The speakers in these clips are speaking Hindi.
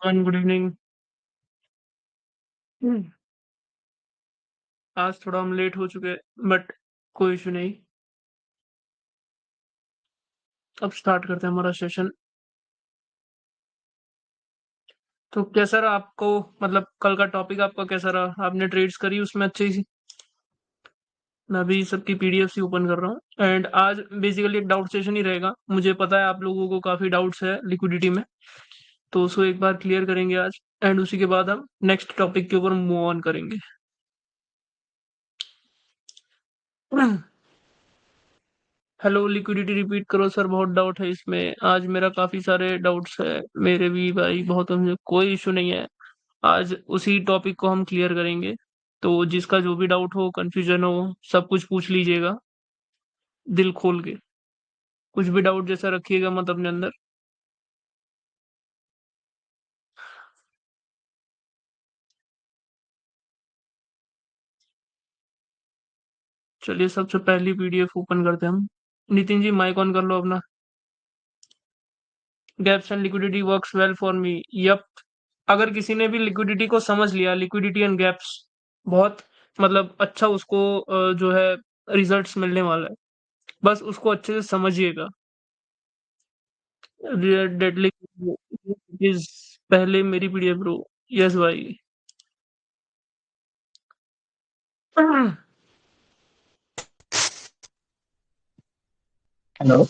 Everyone, good evening. आज थोड़ा हम लेट हो चुके, बट कोई इशू नहीं। अब स्टार्ट करते हैं हमारा सेशन। तो कैसा रहा आपको, मतलब कल का टॉपिक आपका कैसा रहा? आपने ट्रेड्स करी उसमें अच्छी सी? मैं अभी सबकी पीडीएफ ही ओपन कर रहा हूँ एंड आज बेसिकली एक डाउट सेशन ही रहेगा। मुझे पता है आप लोगों को काफी डाउट्स है लिक्विडिटी में, तो उसको एक बार क्लियर करेंगे आज एंड उसी के बाद हम नेक्स्ट टॉपिक के ऊपर मूव ऑन करेंगे। हेलो, लिक्विडिटी रिपीट करो सर, बहुत डाउट है इसमें। आज मेरा काफी सारे डाउट्स है, मेरे भी भाई बहुत, मुझे कोई इशू नहीं है। आज उसी टॉपिक को हम क्लियर करेंगे। तो जिसका जो भी डाउट हो, कंफ्यूजन हो, सब कुछ पूछ लीजिएगा दिल खोल के। कुछ भी डाउट जैसा रखिएगा मत अपने अंदर। चलिए सबसे पहली पीडीएफ ओपन करते हैं हम। नितिन जी माइक ऑन कर लो अपना। Gaps and liquidity works well for me. Yup. अगर किसी ने भी लिक्विडिटी को समझ लिया, लिक्विडिटी एंड गैप्स, बहुत मतलब अच्छा उसको जो है रिजल्ट्स मिलने वाला है। बस उसको अच्छे से समझिएगा। डेडली इज पहले मेरी पीडीएफ ब्रो। यस भाई। हेलो।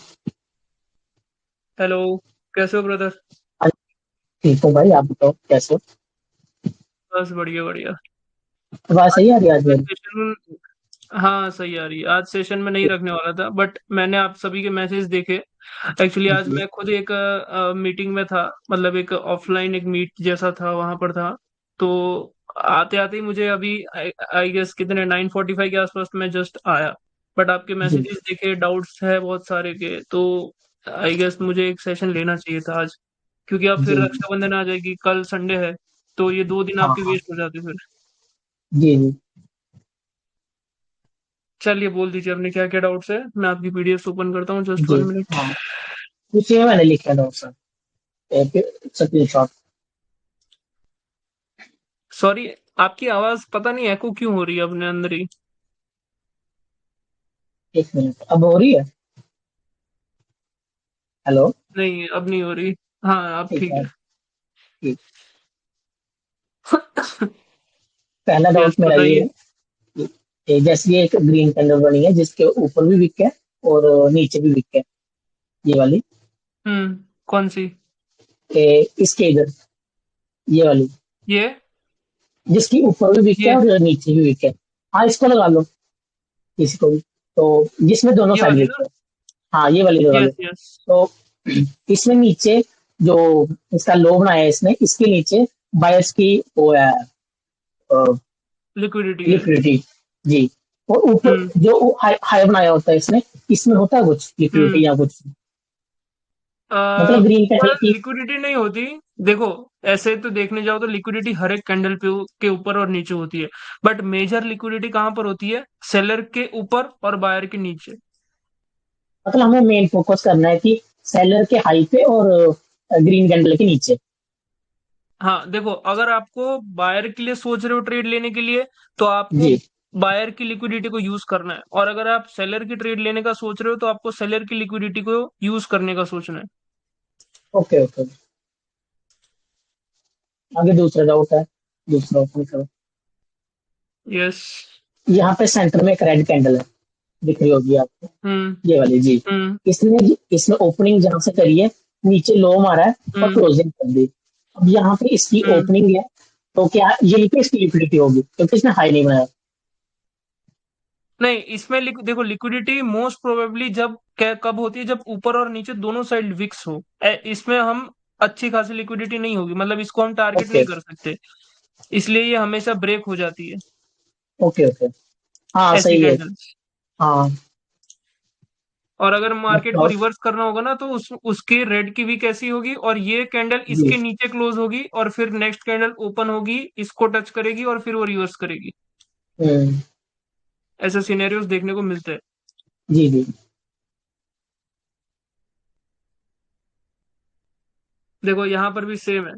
हेलो, कैसे हो ब्रदर? हाँ, ठीक हो भाई, आप बताओ कैसे हो। बस बढ़िया बढ़िया। आवाज आज सही आ रही है आज मैं मेरी। सेशन, हाँ सही आ रही है। आज सेशन में नहीं रखने वाला था, बट मैंने आप सभी के मैसेज देखे। एक्चुअली आज जी मैं खुद एक मीटिंग में था, मतलब एक ऑफलाइन एक मीट जैसा था, वहां पर था। तो आते आते ही मुझे अभी आई गेस कितने 9:45 के आसपास मैं जस्ट आया। बट आपके जी। मैसेजेस देखे, डाउट्स है बहुत सारे के, तो आई गेस मुझे एक सेशन लेना चाहिए था आज। क्योंकि अब फिर जी जी। रक्षाबंधन आ जाएगी, कल संडे है, तो ये 2 दिन हाँ आपके हाँ। वेस्ट हो जाते फिर। जी जी। चलिए बोल दीजिए अपने क्या क्या डाउट्स है, मैं आपकी पीडीएफ ओपन करता हूँ, जस्ट जी 1 मिनट। हाँ। पूछिए, मैंने लिखा था सर। Screen shot. सॉरी, आपकी आवाज पता नहीं एको क्यों हो रही है अपने अंदर ही। 1 मिनट, अब हो रही है। हेलो। नहीं अब नहीं हो रही। हाँ अब ठीक ठीक है। है। ठीक। पहला डाउट यस मेरा ये बताइए। है कि जैसे ये एक ग्रीन कैंडल बनी है जिसके ऊपर भी विक है और नीचे भी विक है, ये वाली। कौन सी? इसके इधर, ये वाली, ये जिसकी ऊपर भी विक है ये और नीचे भी विक है। हाँ, इसको लगा लो, किसी को भी। तो जिसमें दोनों ये साइड वाली विक ना? है। हाँ, ये वाली लगा लो। Yes yes. तो इसमें नीचे जो इसका लो बनाया है इसने, इसके नीचे बायर्स की वो है, लिक्विडिटी है। लिक्विडिटी। जी। और ऊपर हम्म जो हाई हाई बनाया होता है इसने, इसमें होता है कुछ हम्म लिक्विडिटी या कुछ, मतलब ग्रीन कैंडल ऊपर की। लिक्विडिटी नहीं होती। देखो, ऐसे तो देखने जाओ तो लिक्विडिटी हर एक कैंडल पे के ऊपर और नीचे होती है। बट मेजर लिक्विडिटी कहाँ पर होती है? सेलर के ऊपर और बायर के नीचे। मतलब हमें मेन फोकस करना है कि सेलर के हाई पे और ग्रीन कैंडल के नीचे। हाँ देखो, अगर आपको बायर के लिए सोच रहे हो ट्रेड लेने के लिए, तो आपको जी। बायर की लिक्विडिटी को यूज करना है, और अगर आप सेलर की ट्रेड लेने का सोच रहे हो तो आपको सेलर की लिक्विडिटी को यूज करने का सोचना है। Okay okay. आगे दूसरा डाउट है, दूसरा ओपन करो। यस। यहाँ पे सेंटर में एक रेड कैंडल है, दिख रही होगी आपको, हम्म ये वाली जी। हम्म इसने इसने ओपनिंग जहां से करी है, नीचे लो मारा है और हम्म क्लोजिंग कर दी। अब यहाँ पे इसकी हम्म ओपनिंग है, तो क्या यहीं पे इसकी लिक्विडिटी होगी क्योंकि इसने हाई नहीं बनाया। नहीं, इसमें देखो, लिक्विडिटी मोस्ट प्रोबेबली जब कब होती है, जब ऊपर और नीचे दोनों साइड विक्स हो। इसमें हम अच्छी खासी लिक्विडिटी नहीं होगी, मतलब इसको हम टारगेट ओके नहीं कर सकते। इसलिए ये हमेशा ब्रेक हो जाती है, ओके ओके। हाँ ऐसी सही है। कैंडल्स। हाँ। और अगर मार्केट को मतलब। रिवर्स करना होगा ना, तो उसकी रेड की भी कैसी होगी, और ये कैंडल जी। इसके नीचे क्लोज होगी, और फिर नेक्स्ट कैंडल ओपन होगी, इसको टच करेगी और फिर वो रिवर्स करेगी। हम्म। ऐसे सिनेरियोस देखने को मिलते हैं। जी जी। देखो यहाँ पर भी सेम है।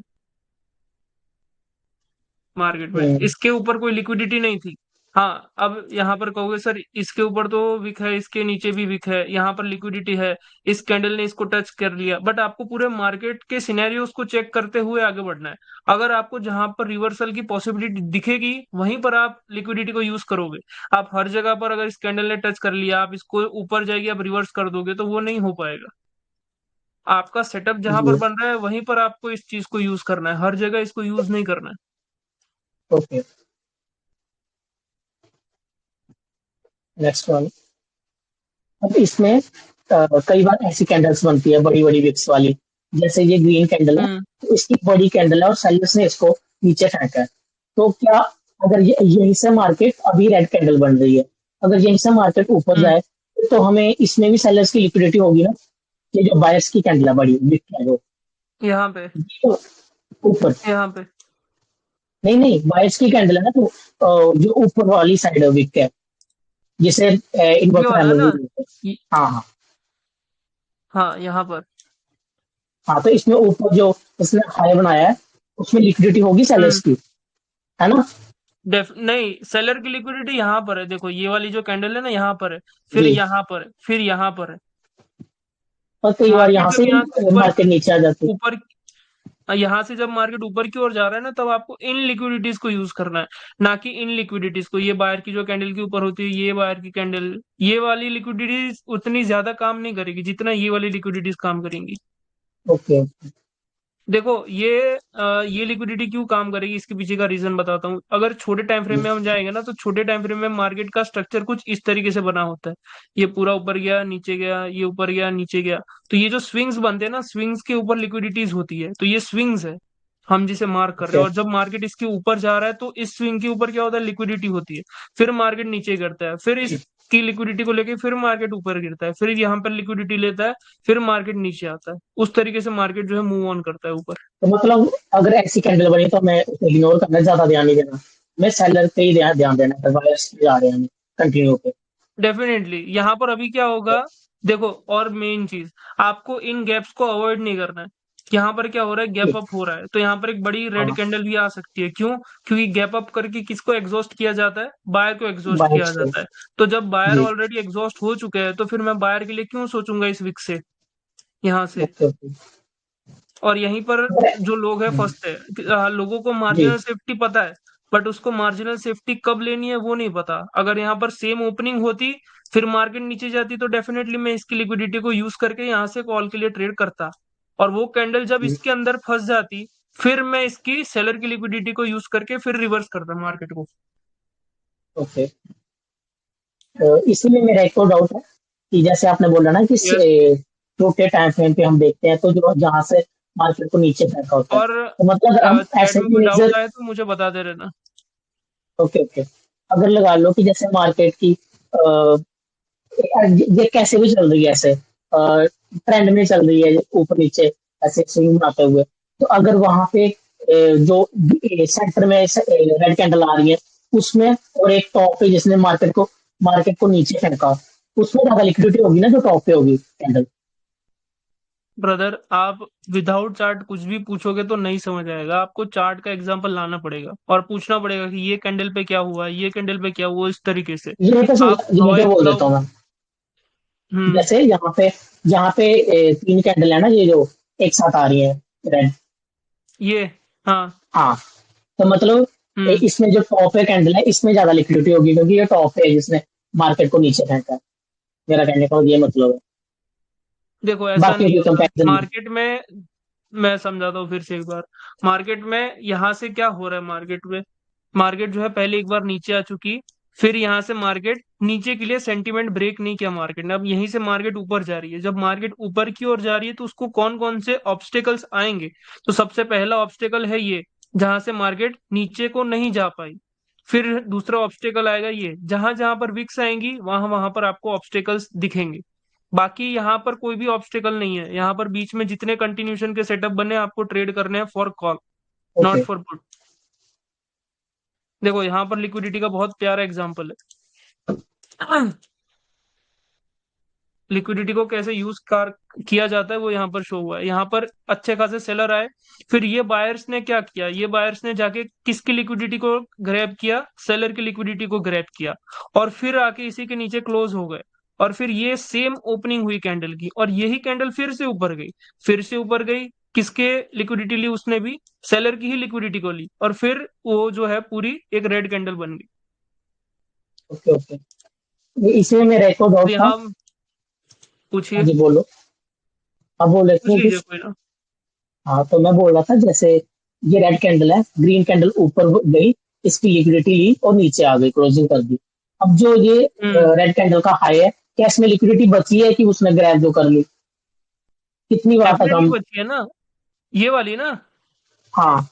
मार्केट में, हम्म, इसके ऊपर कोई लिक्विडिटी नहीं थी। हाँ, अब यहाँ पर कहोगे सर इसके ऊपर तो विक है, इसके नीचे भी विक है, यहाँ पर लिक्विडिटी है, इस कैंडल ने इसको टच कर लिया, बट आपको पूरे मार्केट के सिनेरियोस को चेक करते हुए आगे बढ़ना है। अगर आपको जहां पर रिवर्सल की पॉसिबिलिटी दिखेगी वहीं पर आप लिक्विडिटी को यूज करोगे। आप हर जगह पर अगर इस कैंडल ने टच कर लिया, आप इसको ऊपर जाएगी आप रिवर्स कर दोगे तो वो नहीं हो पाएगा। आपका सेटअप जहां पर जी। बन रहा है वहीं पर आपको इस चीज को यूज करना है, हर जगह इसको यूज नहीं करना है। Okay, next one. अब इसमें कई बार ऐसी कैंडल्स बनती है बड़ी बड़ी विक्स वाली, जैसे ये ग्रीन कैंडल है, हम्म। तो इसकी बड़ी कैंडल है और सेलर्स ने इसको नीचे फेंका है। तो क्या, अगर ये यहीं से मार्केट, अभी रेड कैंडल बन रही है, अगर यहीं से मार्केट ऊपर हम्म। जाए तो हमें इसमें भी सेलर्स की लिक्विडिटी होगी ना? ये जो बायर्स की कैंडल है बड़ी विक है जो, यहाँ पे। तो ऊपर, यहाँ पे नहीं नहीं, बायर्स की कैंडल है ना, तो जो ऊपर वाली साइड है विक है, जिसे ये इन्वर्टर वाला हैमर भी ना। बोलते हैं। ये- हाँ हाँ। हाँ, यहाँ पर। हाँ, तो इसमें ऊपर जो इसने हाई बनाया है, उसमें लिक्विडिटी होगी हम्म। सेलर्स की, है ना? नहीं, सेलर की लिक्विडिटी यहाँ पर है, देखो ये वाली जो कैंडल है ना यहाँ पर है, फिर जी। यहाँ पर है, फिर यहाँ पर है। और कई बार मार्केट यहाँ जब से यहाँ से ऊपर मार्केट नीचे आ जाती है। ऊपर यहाँ से जब मार्केट ऊपर की ओर जा रहा है ना, तब आपको इन लिक्विडिटीज को यूज करना है, ना कि इन लिक्विडिटीज को। ये बायर की जो कैंडल के ऊपर होती है, ये बायर की कैंडल, ये वाली लिक्विडिटीज उतनी ज्यादा काम नहीं करेगी जितना ये वाली लिक्विडिटीज काम करेंगी। ओके। देखो ये लिक्विडिटी क्यों काम करेगी, इसके पीछे का रीजन बताता हूँ। अगर छोटे टाइम फ्रेम में हम जाएंगे ना, तो छोटे टाइम फ्रेम में मार्केट का स्ट्रक्चर कुछ इस तरीके से बना होता है। ये पूरा ऊपर गया, नीचे गया, ये ऊपर गया, नीचे गया। तो ये जो स्विंग्स बनते हैं ना, स्विंग्स के ऊपर लिक्विडिटीज होती है, तो ये स्विंग्स है, हम जिसे मार्क कर रहे ओके। हैं। और जब मार्केट इसके ऊपर जा रहा है तो इस स्विंग के ऊपर क्या होता है, लिक्विडिटी होती है। फिर मार्केट नीचे गिरता है, फिर इसकी लिक्विडिटी को लेके फिर मार्केट ऊपर गिरता है, फिर यहाँ पर लिक्विडिटी लेता है, फिर मार्केट नीचे आता है। उस तरीके से मार्केट जो है मूव ऑन करता है ऊपर। तो मतलब अगर ऐसी कैंडल बनी तो मैं उसे इग्नोर करना, ज्यादा ध्यान नहीं देना, मैं सेलर पे ही ध्यान देना है, बायर्स पे जा रहे हैं कंटिन्यू पे। डेफिनेटली यहाँ पर अभी क्या होगा, देखो, और मेन चीज, आपको इन गैप्स को अवॉइड नहीं करना है। यहाँ पर क्या हो रहा है, गैप ठीक। अप हो रहा है, तो यहाँ पर एक बड़ी रेड हाँ, कैंडल भी आ सकती है। क्यों? क्योंकि गैप अप करके किसको एग्जॉस्ट किया जाता है, बायर को एग्जॉस्ट किया बायर्स पे। जाता है। तो जब बायर जी। ऑलरेडी एग्जॉस्ट हो चुके हैं, तो फिर मैं बायर के लिए क्यों सोचूंगा इस विक से, यहाँ से। Okay okay. और यहीं पर जो लोग हैं हम्म, फंसते हैं लोगों को जी। मार्जिनल सेफ्टी पता है, बट उसको मार्जिनल सेफ्टी कब लेनी है वो नहीं पता। अगर यहाँ पर सेम ओपनिंग होती, फिर मार्केट नीचे जाती, तो डेफिनेटली मैं इसकी लिक्विडिटी को यूज करके यहाँ से कॉल के लिए ट्रेड करता। और वो कैंडल जब जी। इसके अंदर फंस जाती, फिर मैं इसकी सेलर की लिक्विडिटी को यूज करके फिर रिवर्स करता मार्केट को। ओके। इसी में मेरा एक और डाउट है कि जैसे आपने बोला ना कि यस। छोटे टाइम फ्रेम पे हम देखते हैं, तो जो जहां से मार्केट को नीचे फेंका होता है, और तो मतलब हम चैट ऐसे में भी कोई मेजर। डाउट आए तो मुझे बताते रहना। Okay okay. अगर लगा लो कि जैसे मार्केट की ये कैसे भी चल रही है, ऐसे ट्रेंड में चल रही है ऊपर नीचे, ऐसे स्विंग बनाते हुए, तो अगर वहां पे जो सेंटर में रेड कैंडल आ रही है उसमें, और एक टॉप पे जिसने मार्केट को नीचे फेंका, उसमें ज्यादा लिक्विडिटी होगी ना जो टॉप पे होगी कैंडल? ब्रदर, आप विदाउट चार्ट कुछ भी पूछोगे तो नहीं समझ आएगा। आपको चार्ट का एग्जांपल लाना पड़ेगा और पूछना पड़ेगा कि ये कैंडल पे क्या हुआ, ये कैंडल पे क्या हुआ, इस तरीके से। आप यहीं पे हवाई बोल देता पुलाव। हूँ मैं। हम्म। जैसे यहाँ पे तीन कैंडल है ना, ये जो एक साथ आ रही है, रेड। ये। हाँ। हाँ, तो मतलब हम्म। इसमें जो टॉप पे कैंडल है इसमें ज्यादा लिक्विडिटी होगी, क्योंकि ये टॉप पे है जिसने मार्केट को नीचे फेंका है। मेरा कहने का ये मतलब है, देखो ऐसा बाकी नहीं कोई होता कंपैरिजन नहीं। मार्केट में। मैं समझाता हूँ फिर से एक बार। मार्केट में यहाँ से क्या हो रहा है, मार्केट में मार्केट जो है पहले एक बार नीचे आ चुकी, फिर यहाँ से मार्केट नीचे के लिए सेंटीमेंट ब्रेक नहीं किया मार्केट ने, अब यहीं से मार्केट ऊपर जा रही है। जब मार्केट ऊपर की ओर जा रही है तो उसको कौन कौन से ऑब्स्टेकल्स आएंगे। तो सबसे पहला ऑब्स्टेकल है ये, जहां से मार्केट नीचे को नहीं जा पाई। फिर दूसरा ऑब्स्टेकल आएगा ये, जहां जहां पर विक्स आएंगी वहां वहां पर आपको ऑब्स्टेकल्स दिखेंगे। बाकी यहाँ पर कोई भी ऑब्स्टेकल नहीं है, यहाँ पर बीच में जितने कंटिन्यूशन के सेटअप बने आपको ट्रेड करने हैं for call, not okay. For put. देखो यहाँ पर लिक्विडिटी का बहुत प्यारा एग्जांपल है। लिक्विडिटी को कैसे यूज कर किया जाता है वो यहाँ पर शो हुआ है। यहाँ पर अच्छे खासे सेलर आए, फिर ये बायर्स ने क्या किया, ये बायर्स ने जाके किसकी लिक्विडिटी को ग्रैब किया, सेलर की लिक्विडिटी को ग्रैब किया, और फिर आके इसी के नीचे क्लोज हो गए। और फिर ये सेम ओपनिंग हुई कैंडल की, और यही कैंडल फिर से ऊपर गई, फिर से ऊपर गई। किसके लिक्विडिटी ली उसने भी, सेलर की ही लिक्विडिटी को ली, और फिर वो जो है पूरी एक रेड कैंडल बन गई। Okay okay. इसमें मेरा एक और तो डाउट था। यहाँ हाँ पूछिए, जी बोलो। आप बोल रहे पूछ थे लीजिए कुछ। कोई ना। हाँ तो मैं बोल रहा था जैसे ये रेड कैंडल है, ग्रीन कैंडल ऊपर गई, इसकी लिक्विडिटी ली और नीचे आ गई, क्लोजिंग कर दी। अब जो ये हम्म। रेड कैंडल का हाई है, क्या इसमें लिक्विडिटी बची है कि उसने ग्रैब जो कर ली? कितनी बार तक डेफिनेटली हम। बची है ना, ये वाली ना। हाँ।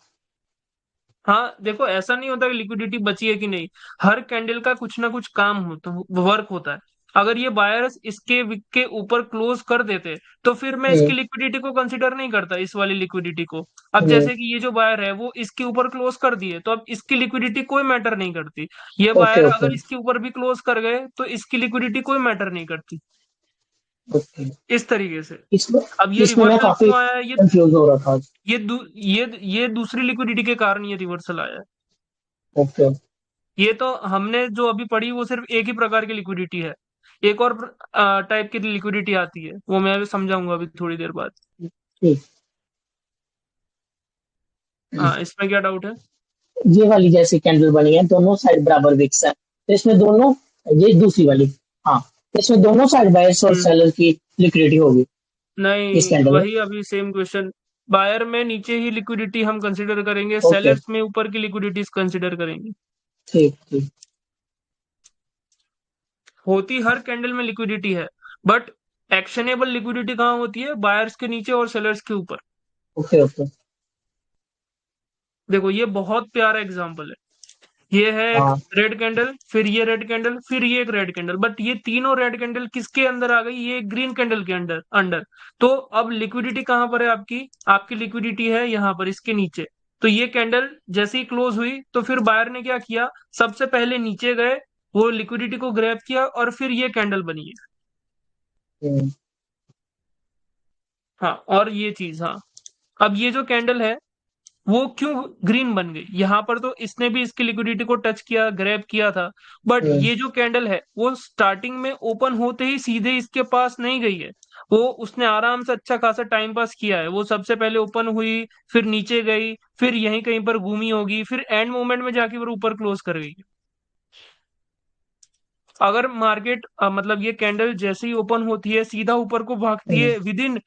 हाँ देखो, ऐसा नहीं होता कि लिक्विडिटी बची है कि नहीं, हर कैंडल का कुछ ना कुछ काम होता, वर्क होता है। अगर ये बायर्स इसके विक के ऊपर क्लोज कर देते तो फिर मैं इसकी हम्म, लिक्विडिटी को कंसिडर नहीं करता, इस वाली लिक्विडिटी को। अब हम्म, जैसे कि ये जो बायर है वो इसके ऊपर क्लोज कर दिए, तो अब इसकी लिक्विडिटी कोई मैटर नहीं करती। ये ओके बायर ओके अगर इसके ऊपर भी क्लोज कर गए तो इसकी लिक्विडिटी कोई मैटर नहीं करती, ओके। इस तरीके से। इसमें अब ये इसमें मैं रिवर्सल काफी क्यों आया है, कंफ्यूज हो रहा था। ये दूसरी लिक्विडिटी के कारण ये रिवर्सल आया है। ओके ये तो हमने जो अभी पढ़ी वो सिर्फ एक ही प्रकार की लिक्विडिटी है, एक और टाइप की लिक्विडिटी आती है, वो मैं अभी समझाऊंगा अभी थोड़ी देर बाद। ठीक। हाँ, इसमें क्या डाउट है? ये वाली जैसे कैंडल बनी है, दोनों साइड बराबर विक्स है, तो इसमें दोनों, ये दूसरी वाली, हाँ, तो इसमें दोनों साइड बायर्स और हम्म। सेलर की लिक्विडिटी होगी इस नहीं, कैंडल में। वही अभी सेम क्वेश्चन। बायर में नीचे ही लिक्विडिटी हम कंसिडर करेंगे, ओके। सेलर्स में ऊपर की लिक्विडिटीज कंसिडर करेंगे। ठीक ठीक। होती हर कैंडल में लिक्विडिटी है, बट एक्शनेबल लिक्विडिटी कहाँ होती है, बायर्स के नीचे और सेलर्स के ऊपर। Okay okay. देखो ये बहुत प्यारा एग्जांपल है, ये है एक हाँ रेड कैंडल, फिर ये रेड कैंडल, फिर ये एक रेड कैंडल, बट ये तीनों रेड कैंडल किसके अंदर आ गई, ये ग्रीन कैंडल के अंदर अंडर। तो अब लिक्विडिटी कहां पर है आपकी, आपकी लिक्विडिटी है यहाँ पर इसके नीचे। तो ये कैंडल जैसे ही क्लोज हुई तो फिर बायर ने क्या किया, सबसे पहले नीचे गए, वो लिक्विडिटी को ग्रैब किया, और फिर ये कैंडल बनी है। हम्म, हाँ, और ये चीज, हाँ। अब ये जो कैंडल है वो क्यों ग्रीन बन गई, यहां पर तो इसने भी इसकी लिक्विडिटी को टच किया, ग्रैब किया था, बट हम्म, ये जो कैंडल है वो स्टार्टिंग में ओपन होते ही सीधे इसके पास नहीं गई है। वो उसने आराम से अच्छा खासा टाइम पास किया है, वो सबसे पहले ओपन हुई, फिर नीचे गई, फिर यहीं कहीं पर घूमी होगी, फिर एंड मोमेंट में जाके वो ऊपर क्लोज कर गई। अगर मार्केट मतलब ये कैंडल जैसे ही ओपन होती है सीधा ऊपर को भागती हम्म, है विद इन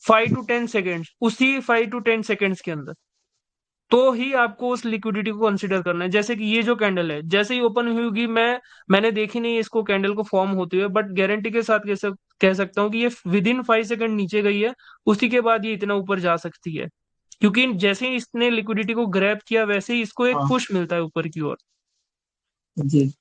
5 to 10 सेकेंड्स, उसी 5 to 10 सेकेंड्स के अंदर, तो ही आपको उस लिक्विडिटी को कंसिडर करना है। जैसे कि ये जो कैंडल है जैसे ही ओपन हुई होगी, मैंने देखी नहीं है इसको कैंडल को फॉर्म होते हुए, बट गारंटी के साथ कह सकता हूँ कि ये विद इन 5 सेकंड नीचे गई है, उसी के बाद ये इतना ऊपर जा सकती है। क्योंकि जैसे ही इसने लिक्विडिटी को ग्रैब किया वैसे ही इसको एक हाँ पुश मिलता है ऊपर की ओर। जी।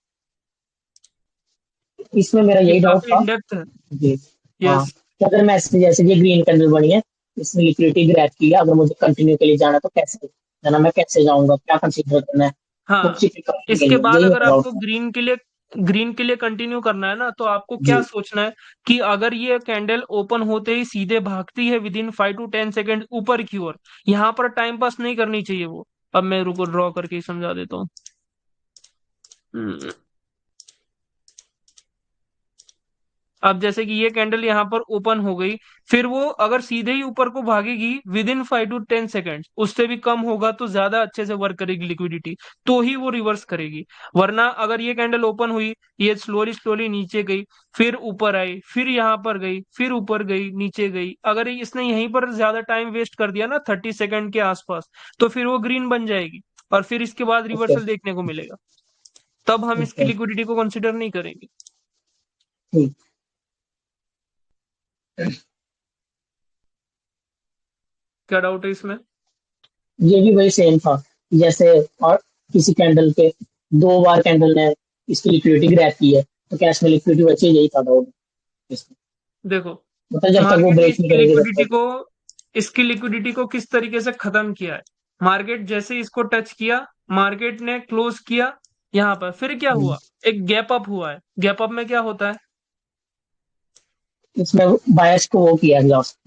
इसमें मेरा ये यही डाउट काफी था। इन डेप्थ है। जी। हाँ, यस। कि अगर मैं इसमें जैसे ये ग्रीन कैंडल बनी है, इसमें लिक्विडिटी ग्रैब की है, अगर मुझे कंटिन्यू के लिए जाना तो कैसे जाना, मैं कैसे जाऊंगा, क्या कंसीडर करना है, कौन हाँ, सी पिक करने के इसके लिए, बाद यही अगर मेरा डाउट आपको था। ग्रीन के लिए कंटिन्यू करना है ना, तो आपको क्या जी। सोचना है कि अगर ये कैंडल ओपन होते ही सीधे भागती है विद इन 5 to 10 सेकेंड ऊपर की ओर, यहाँ पर टाइम पास नहीं करनी चाहिए वो। अब मैं रुको ड्रॉ करके ही समझा देता हूँ। हम्म, अब जैसे कि ये कैंडल यहाँ पर ओपन हो गई, फिर वो अगर सीधे ही ऊपर को भागेगी विद इन 5 to 10 सेकेंड, उससे भी कम होगा तो ज्यादा अच्छे से वर्क करेगी लिक्विडिटी, तो ही वो रिवर्स करेगी। वरना अगर ये कैंडल ओपन हुई, ये स्लोली स्लोली नीचे गई, फिर ऊपर आई, फिर यहाँ पर गई, फिर ऊपर गई, नीचे गई, अगर इसने यहीं पर ज्यादा टाइम वेस्ट कर दिया ना 30 सेकेंड के आसपास, तो फिर वो ग्रीन बन जाएगी, और फिर इसके बाद ओके रिवर्सल देखने को मिलेगा। तब हम इसकी ओके। लिक्विडिटी को कंसिडर नहीं करेंगे। ठीक। क्या डाउट है इसमें? ये भी वही सेम था, जैसे और किसी कैंडल के दो बार कैंडल ने इसकी लिक्विडिटी ग्रैब की है, तो क्या इसमें लिक्विडिटी बची है, यही था डाउट इसमें। देखो, मतलब जब तक वो मार्केट ने ब्रेक नहीं करेगी तब तक। इसकी लिक्विडिटी को किस तरीके से खत्म किया है। मार्केट जैसे ही इसको टच किया, मार्केट ने क्लोज किया यहाँ पर, फिर क्या हम्म, हुआ, एक गैप अप हुआ है। गैप अप में क्या होता है, इसमें बायर्स को वो किया एग्जॉस्ट।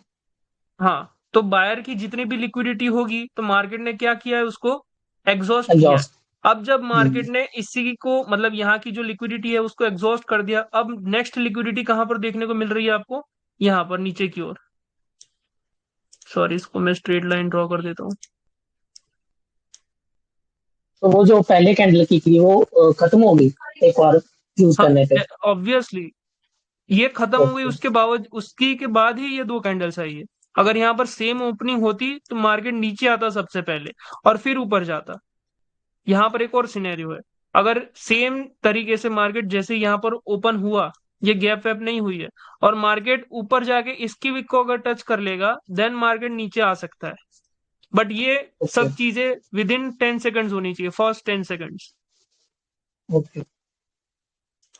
हाँ, तो बायर की जितनी भी लिक्विडिटी होगी तो मार्केट ने क्या किया है, उसको एग्जॉस्ट किया है। एग्जॉस्ट। अब जब मार्केट ने इसी को मतलब यहाँ की जो लिक्विडिटी है उसको एग्जॉस्ट कर दिया, अब नेक्स्ट लिक्विडिटी कहाँ पर देखने को मिल रही है आपको, यहाँ पर नीचे की ओर। सॉरी, इसको मैं स्ट्रेट लाइन ड्रॉ कर देता हूँ। तो वो जो पहले कैंडल की थी वो खत्म हो गई एक बार यूज हाँ, करने पे। ऑब्वियसली ये खत्म हो गई, ओके। उसके बावजूद उसकी के बाद ही ये दो कैंडल्स आई है। अगर यहाँ पर सेम ओपनिंग होती तो मार्केट नीचे आता सबसे पहले और फिर ऊपर जाता। यहाँ पर एक और सिनेरियो है, अगर सेम तरीके से मार्केट जैसे यहाँ पर ओपन हुआ, ये गैप वैप नहीं हुई है, और मार्केट ऊपर जाके इसकी विक को अगर टच कर लेगा, देन मार्केट नीचे आ सकता है। बट ये ओके। सब चीजें विद इन 10 सेकेंड्स होनी चाहिए, फर्स्ट 10 सेकेंड्स। ओके।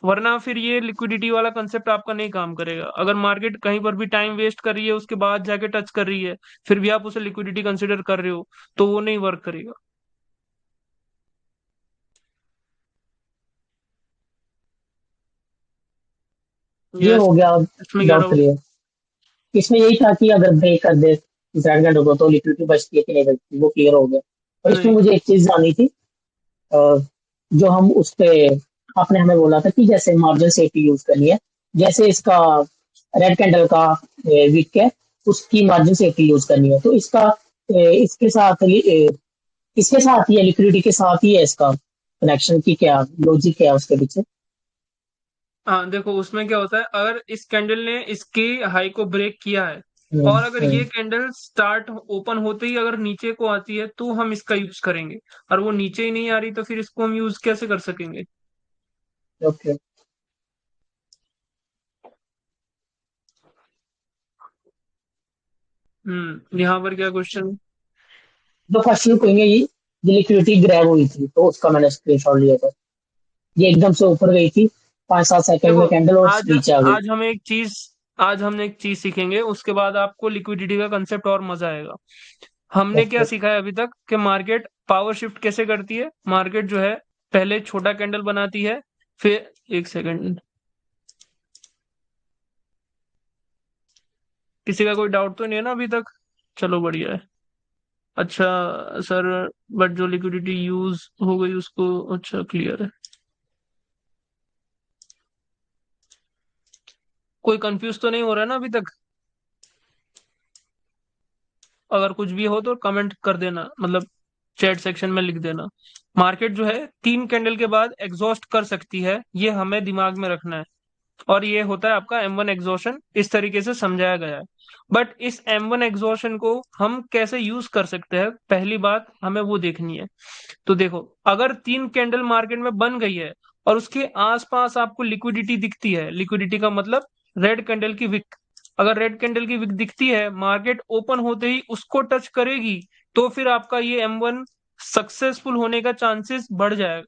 वरना फिर ये लिक्विडिटी वाला कंसेप्ट आपका नहीं काम करेगा। अगर मार्केट कहीं पर भी टाइम वेस्ट कर रही है, उसके बाद जाके टच कर रही है, फिर भी आप उसे लिक्विडिटी कंसिडर कर रहे हो, तो वो नहीं वर्क करेगा। ये यस। हो गया इसमें क्या डाउट डाउट? क्लियर। इसमें यही था कि अगर ब्रेक कर दे इस कैंडल को तो लिक्विडिटी बचती है कि नहीं बचती, वो क्लियर हो गया। और इसमें नहीं। मुझे एक चीज जाननी थी, अ, जो हम उस पे आपने हमें बोला था कि जैसे मार्जिन सेफ्टी यूज करनी है, जैसे इसका रेड कैंडल का वीक है, उसकी मार्जिन सेफ्टी यूज करनी है, तो इसका इसके साथ इसके साथ ही है, लिक्विडिटी के साथ ही है इसका कनेक्शन की क्या लॉजिक है उसके पीछे? हाँ, देखो उसमें क्या होता है, अगर इस कैंडल ने इसके हाई को ब्रेक किया है, हम्म। और अगर ये हम्म। कैंडल स्टार्ट ओपन होते ही अगर नीचे को आती है तो हम इसका यूज करेंगे। और वो नीचे ही नहीं आ रही तो फिर इसको हम यूज कैसे कर सकेंगे? ओके। यहाँ पर क्या क्वेश्चन? तो फर्स्ट यू कहेंगे ये लिक्विडिटी ग्रैब हुई थी तो उसका मैंने स्क्रीनशॉट लिया था। ये एकदम से ऊपर गई थी, 5-7 सेकंड देखो, में कैंडल और आज नीचे आ गई। आज हम एक चीज आज हम एक चीज सीखेंगे, उसके बाद आपको लिक्विडिटी का कंसेप्ट और मजा आएगा। हमने क्या ओके। सीखा है अभी तक कि मार्केट पावर शिफ्ट कैसे करती है। मार्केट जो है पहले छोटा कैंडल बनाती है, फिर एक सेकंड, किसी का कोई डाउट तो नहीं है ना अभी तक? चलो बढ़िया है। अच्छा सर, बट जो लिक्विडिटी यूज हो गई उसको, अच्छा क्लियर है। कोई कंफ्यूज तो नहीं हो रहा है ना अभी तक? अगर कुछ भी हो तो कमेंट कर देना, मतलब चैट सेक्शन में लिख देना। मार्केट जो है 3 कैंडल के बाद एग्जॉस्ट कर सकती है, ये हमें दिमाग में रखना है। और ये होता है आपका M1 एग्जॉशन, इस तरीके से समझाया गया है। बट इस M1 एग्जॉशन को हम कैसे यूज कर सकते हैं, पहली बात हमें वो देखनी है। तो देखो, अगर 3 कैंडल मार्केट में बन गई है और उसके आसपास आपको लिक्विडिटी दिखती है, लिक्विडिटी का मतलब रेड कैंडल की विक, अगर रेड कैंडल की विक दिखती है, मार्केट ओपन होते ही उसको टच करेगी, तो फिर आपका ये M1 सक्सेसफुल होने का चांसेस बढ़ जाएगा।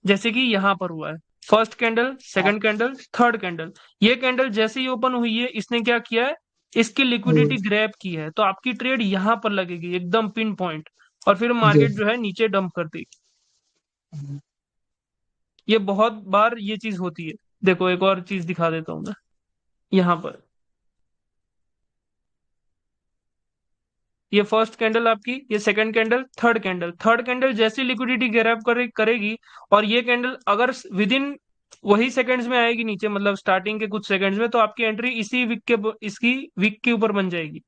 जैसे कि यहां पर हुआ है, फर्स्ट कैंडल, हाँ। Second candle, third candle. ये कैंडल जैसे ही ओपन हुई है, इसने क्या किया है, इसकी हम्म। लिक्विडिटी ग्रैब की है, तो आपकी ट्रेड यहां पर लगेगी एकदम पिन पॉइंट, और फिर जी। मार्केट जो है नीचे डंप कर देगी। ये बहुत बार ये चीज होती है। देखो एक और चीज दिखा देता हूं मैं, यहाँ पर ये फर्स्ट कैंडल आपकी, ये सेकंड कैंडल, थर्ड कैंडल जैसी लिक्विडिटी ग्रैब करेगी, और ये कैंडल अगर विद इन वही सेकंड्स में आएगी नीचे, मतलब स्टार्टिंग के कुछ सेकंड्स में, तो आपकी एंट्री इसी वीक के इसकी वीक के ऊपर बन जाएगी,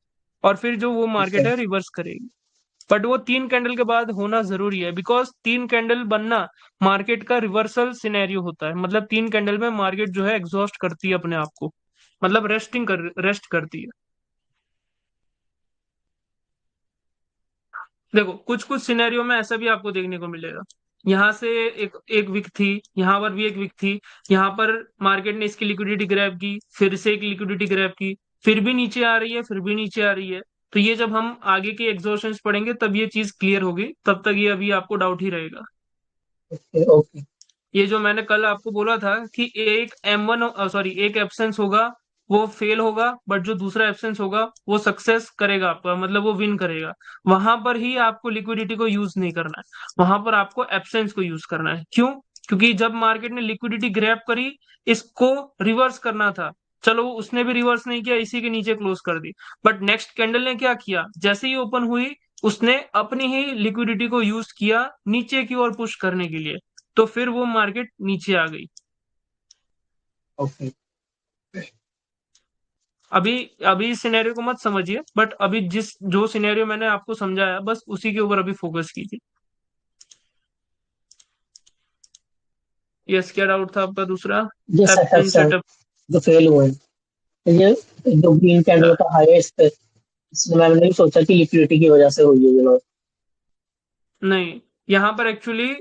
और फिर जो वो ठीक है। मार्केट है रिवर्स करेगी। बट वो 3 कैंडल के बाद होना जरूरी है, बिकॉज 3 कैंडल बनना मार्केट का रिवर्सल सिनेरियो होता है। मतलब 3 कैंडल में मार्केट जो है एग्जॉस्ट करती है अपने आप को, मतलब रेस्ट करती है। देखो कुछ कुछ सिनेरियो में ऐसा भी आपको देखने को मिलेगा, यहाँ से एक एक विक थी, यहाँ पर भी एक विक थी, यहाँ पर मार्केट ने इसकी लिक्विडिटी ग्रैब की, फिर से एक लिक्विडिटी ग्रैब की, फिर भी नीचे आ रही है, फिर भी नीचे आ रही है। तो ये जब हम आगे के एग्जॉर्शंस पढ़ेंगे तब ये चीज क्लियर होगी, तब तक ये अभी आपको डाउट ही रहेगा। ओके। ओके। ये जो मैंने कल आपको बोला था कि एक M1, सॉरी एक एब्सेंस होगा, वो फेल होगा, बट जो दूसरा एब्सेंस होगा वो सक्सेस करेगा आपका, मतलब वो विन करेगा। वहां पर ही आपको लिक्विडिटी को यूज नहीं करना है, वहां पर आपको एब्सेंस को यूज करना है। क्यों? क्योंकि जब मार्केट ने लिक्विडिटी ग्रैब करी, इसको रिवर्स करना था, चलो उसने भी रिवर्स नहीं किया, इसी के नीचे क्लोज कर दी। बट नेक्स्ट कैंडल ने क्या किया, जैसे ही ओपन हुई उसने अपनी ही लिक्विडिटी को यूज किया नीचे की ओर पुश करने के लिए, तो फिर वो मार्केट नीचे आ गई। ओके। अभी अभी इस सिनेरियो को मत समझिए, बट अभी जिस जो सिनेरियो मैंने आपको समझाया बस उसी के ऊपर अभी फोकस कीजिए। यस, क्या डाउट था आपका दूसरा? ये एप्सन सेटअप्स हैं सेटअप। जो फेल हुए हैं, तो ये जो ग्रीन कैंडल का हाईएस्ट, इसमें मैंने नहीं सोचा कि लिक्विडिटी की वजह से हुई है ये loss। नहीं, यहाँ पर एक्चुअली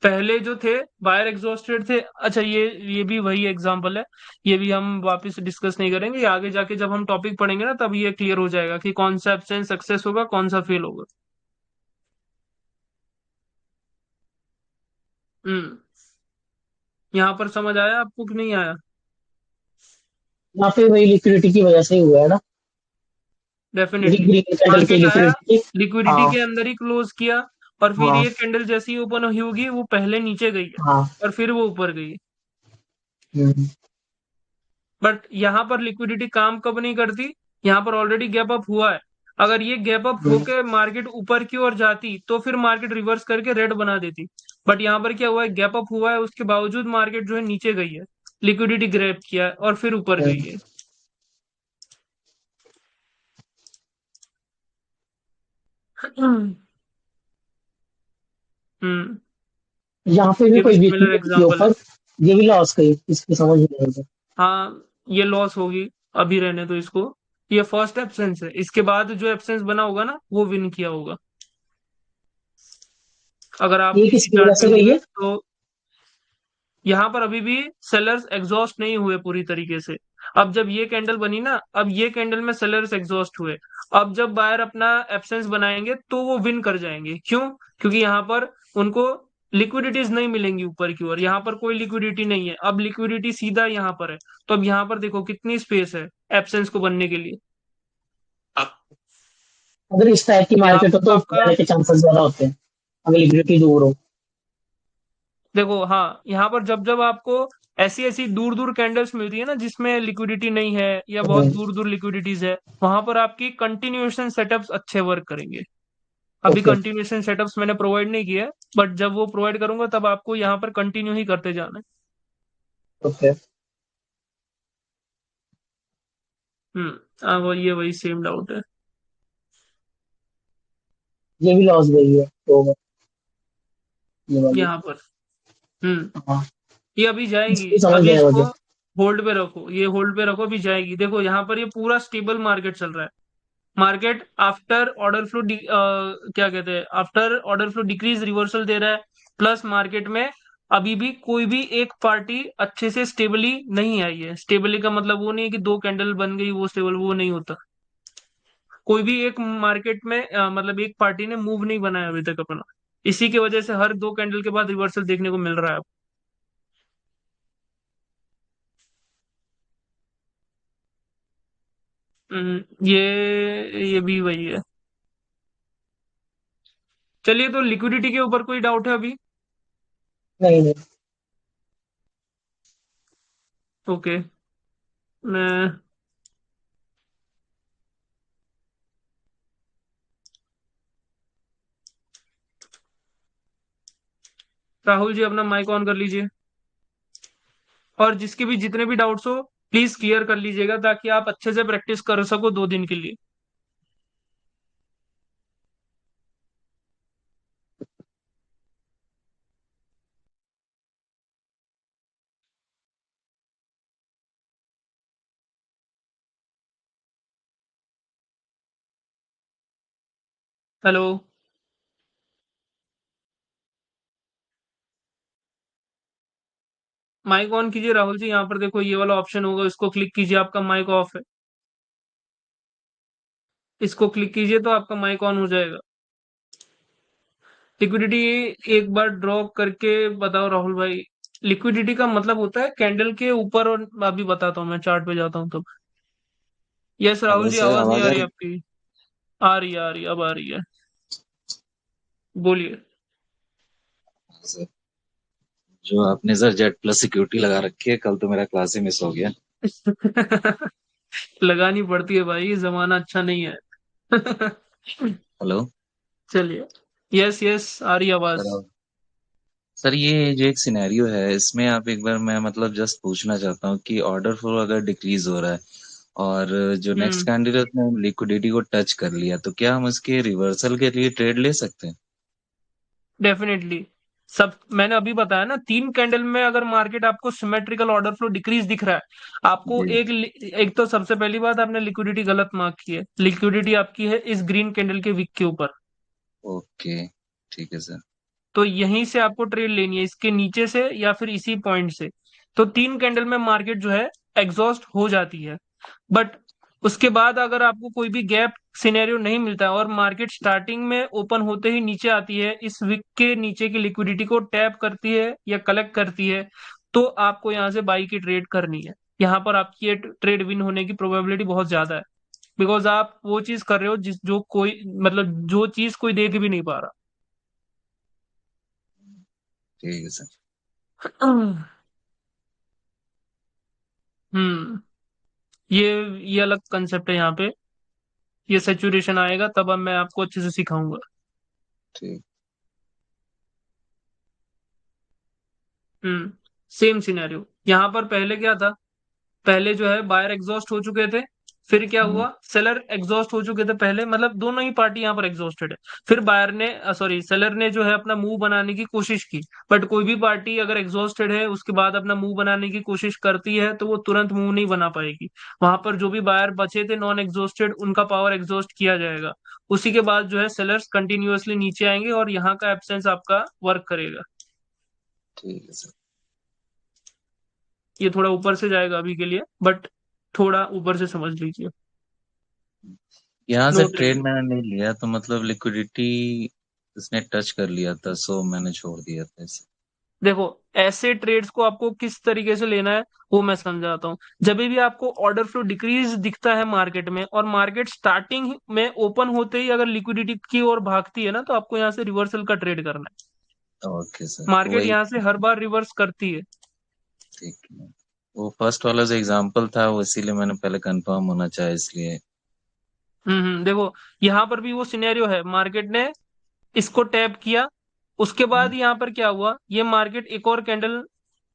पहले जो थे बायर एग्जॉस्टेड थे। अच्छा, ये भी वही एग्जांपल है, ये भी हम वापस डिस्कस नहीं करेंगे, ये आगे जाके जब हम टॉपिक पढ़ेंगे ना तब ये क्लियर हो जाएगा कि कौन सा एब्सेंस सक्सेस होगा कौन सा फेल होगा। हम्म। यहाँ पर समझ आया आपको कि नहीं आया? यहाँ पे वही लिक्विडिटी की वजह से ही हुआ है ना, यही डेफिनेटली। ग्रीन कैंडल की मार्केट आया, लिक्विडिटी। लिक्विडिटी हाँ। के अंदर ही क्लोज किया, और फिर हाँ। ये कैंडल जैसी ओपन हुई होगी वो पहले नीचे गई है हाँ। और फिर वो ऊपर गई है। हम्म। बट यहाँ पर लिक्विडिटी काम कब नहीं करती, यहाँ पर ऑलरेडी गैप अप हुआ है। अगर ये गैप अप हम्म। होके मार्केट ऊपर की ओर जाती तो फिर मार्केट रिवर्स करके रेड बना देती। बट यहाँ पर क्या हुआ है, गैप अप हुआ है, उसके बावजूद मार्केट जो है नीचे गई है, लिक्विडिटी ग्रैब किया है और फिर ऊपर गई है। हम्म। यहाँ पे भी ये भी कोई सिमिलर वीकनेस थी एग्जांपल है। ऊपर, ये भी लॉस गई, इसकी समझ नहीं आई। हाँ, ये लॉस होगी, अभी रहने दो इसको। ये फर्स्ट एब्सेंस है, इसके बाद जो एब्सेंस बना होगा ना वो विन किया होगा। अगर आप ये इसी किसकी वजह चार्ट पे से गई होंगे है? तो यहाँ पर अभी भी सेलर्स एग्जॉस्ट नहीं हुए पूरी तरीके से। अब जब ये कैंडल बनी ना, अब ये कैंडल में सेलर्स एग्जॉस्ट हुए। अब जब बायर अपना एब्सेंस बनाएंगे तो वो विन कर जाएंगे। क्यों? क्योंकि यहाँ पर उनको लिक्विडिटीज नहीं मिलेंगी ऊपर की ओर, यहाँ पर कोई लिक्विडिटी नहीं है, अब लिक्विडिटी सीधा यहाँ पर है। तो अब यहाँ पर देखो कितनी स्पेस है एब्सेंस को बनने के लिए। अगर इस टाइप की तो यहाँ मार्केट हो पर तो आपका, रहने के चांसेस ज्यादा होते हैं, अगर लिक्विडिटी दूर हो। देखो हाँ, यहाँ पर जब जब आपको ऐसी ऐसी दूर दूर कैंडल्स मिलती है ना जिसमें लिक्विडिटी नहीं है या बहुत हम्म। दूर दूर लिक्विडिटीज है, वहां पर आपकी कंटिन्यूएशन सेटअप्स अच्छे वर्क करेंगे। अभी ओके। कंटिन्यूएशन सेटअप्स मैंने प्रोवाइड नहीं किया है, बट जब वो प्रोवाइड करूंगा तब आपको यहाँ पर कंटिन्यू ही करते जाना है। ओके। हाँ, वही सेम डाउट है। ये भी लॉस गई है तो ये वाली। यहाँ पर हम्म हाँ, ये अभी जाएगी, इसकी समझ अभी नहीं आया इसको मुझे। होल्ड पे रखो, ये होल्ड पे रखो, अभी जाएगी। देखो यहाँ पर ये पूरा स्टेबल मार्केट चल रहा है। मार्केट आफ्टर ऑर्डर फ्लो क्या कहते हैं, after order flow decrease reversal दे रहा है। प्लस मार्केट में अभी भी कोई भी एक पार्टी अच्छे से स्टेबली नहीं आई है। स्टेबली का मतलब वो नहीं है कि दो कैंडल बन गई वो स्टेबल, वो नहीं होता। कोई भी एक मार्केट में मतलब एक पार्टी ने मूव नहीं बनाया अभी तक अपना। इसी की वजह से हर दो कैंडल के बाद रिवर्सल देखने को मिल रहा है। ये भी वही है। चलिए, तो लिक्विडिटी के ऊपर कोई डाउट है अभी? नहीं नहीं। ओके। मैं राहुल जी अपना माइक ऑन कर लीजिए, और जिसके भी जितने भी डाउट्स हो प्लीज क्लियर कर लीजिएगा ताकि आप अच्छे से प्रैक्टिस कर सको 2 दिन के लिए। हेलो। माइक ऑन कीजिए राहुल जी, यहाँ पर देखो ये वाला ऑप्शन होगा, इसको क्लिक कीजिए, आपका माइक ऑफ है। इसको क्लिक कीजिए तो आपका माइक ऑन हो जाएगा। लिक्विडिटी एक बार ड्रॉ करके बताओ राहुल भाई। लिक्विडिटी का मतलब होता है कैंडल के ऊपर, और अभी बताता हूँ, मैं चार्ट पे जाता हूँ तब। यस राहुल हेलो जी, सर, आवाज नहीं आवाज आ आ रही रही? आपकी? आ रही है, आ रही है, अब आ रही है। बोलिए। हाँ सर। जो आपने सर जेड प्लस सिक्योरिटी लगा रखी है, कल तो मेरा क्लास ही मिस हो गया। लगानी पड़ती है भाई, जमाना अच्छा नहीं है। हेलो चलिए। यस यस, आ रही आवाज। सर। सर ये जो एक सिनेरियो है इसमें आप एक बार मैं मतलब जस्ट पूछना चाहता हूँ कि ऑर्डर फ्लो अगर डिक्रीज हो रहा है और जो नेक्स्ट हम्म। कैंडिडेट ने लिक्विडिटी को टच कर लिया तो क्या हम इसके रिवर्सल के लिए ट्रेड ले सकते हैं? डेफिनेटली। सब मैंने अभी बताया ना, 3 कैंडल में अगर मार्केट आपको सिमेट्रिकल ऑर्डर फ्लो डिक्रीज दिख रहा है, आपको जी। एक तो सबसे पहली बात, आपने लिक्विडिटी गलत मार्क की है। लिक्विडिटी आपकी है इस ग्रीन कैंडल के विक के ऊपर। ओके, ठीक है सर। तो यहीं से आपको ट्रेड लेनी है, इसके नीचे से या फिर इसी पॉइंट से। तो 3 कैंडल में मार्केट जो है एग्जॉस्ट हो जाती है। बट उसके बाद अगर आपको कोई भी गैप सिनेरियो नहीं मिलता है और मार्केट स्टार्टिंग में ओपन होते ही नीचे आती है, इस विक के नीचे की लिक्विडिटी को टैप करती है या कलेक्ट करती है, तो आपको यहाँ से बाई की ट्रेड करनी है। यहाँ पर आपकी ये ट्रेड विन होने की प्रोबेबिलिटी बहुत ज्यादा है। बिकॉज आप वो चीज कर रहे हो जिस जो कोई मतलब जो चीज कोई देख भी नहीं पा ठीक है सर। रहा। हम्म। ये ये अलग कंसेप्ट है यहाँ पे। ये सेचुरेशन आएगा तब अब मैं आपको अच्छे से सिखाऊंगा। ठीक। हम्म। सेम सिनेरियो यहाँ पर पहले क्या था। पहले जो है बायर एग्जॉस्ट हो चुके थे। फिर क्या हम्म, हुआ, सेलर एग्जॉस्ट हो चुके थे पहले, मतलब दोनों ही पार्टी यहाँ पर एग्जॉस्टेड है। फिर बायर ने सॉरी सेलर ने जो है अपना मूव बनाने की कोशिश की। बट कोई भी पार्टी अगर एग्जॉस्टेड है उसके बाद अपना मूव बनाने की कोशिश करती है तो वो तुरंत मूव नहीं बना पाएगी। वहां पर जो भी बायर बचे थे नॉन एग्जॉस्टेड, उनका पावर एग्जॉस्ट किया जाएगा। उसी के बाद जो है सेलर्स कंटिन्यूअसली नीचे आएंगे और यहाँ का एब्सेंस आपका वर्क करेगा। ठीक है सर। ये थोड़ा ऊपर से जाएगा अभी के लिए, बट थोड़ा ऊपर से समझ लीजिए। यहाँ से नो ट्रेड ट्रेडिंग। मैंने नहीं लिया तो मतलब लिक्विडिटी इसने टच कर लिया था सो मैंने छोड़ दिया था इसे। देखो, ऐसे ट्रेड्स को आपको किस तरीके से लेना है वो मैं समझाता हूँ। जब भी आपको ऑर्डर फ्लो डिक्रीज दिखता है मार्केट में और मार्केट स्टार्टिंग में ओपन होते ही अगर लिक्विडिटी की ओर भागती है ना, तो आपको यहाँ से रिवर्सल का ट्रेड करना है। ओके सर, मार्केट वही। यहाँ से हर बार रिवर्स करती है। ठीक है। वो फर्स्ट वाला जो एग्जांपल था वो इसीलिए मैंने पहले कंफर्म होना चाहा इसलिए। देखो, यहाँ पर भी वो सिनेरियो है, मार्केट ने इसको टैप किया। उसके हम्म, बाद यहाँ पर क्या हुआ, ये मार्केट एक और कैंडल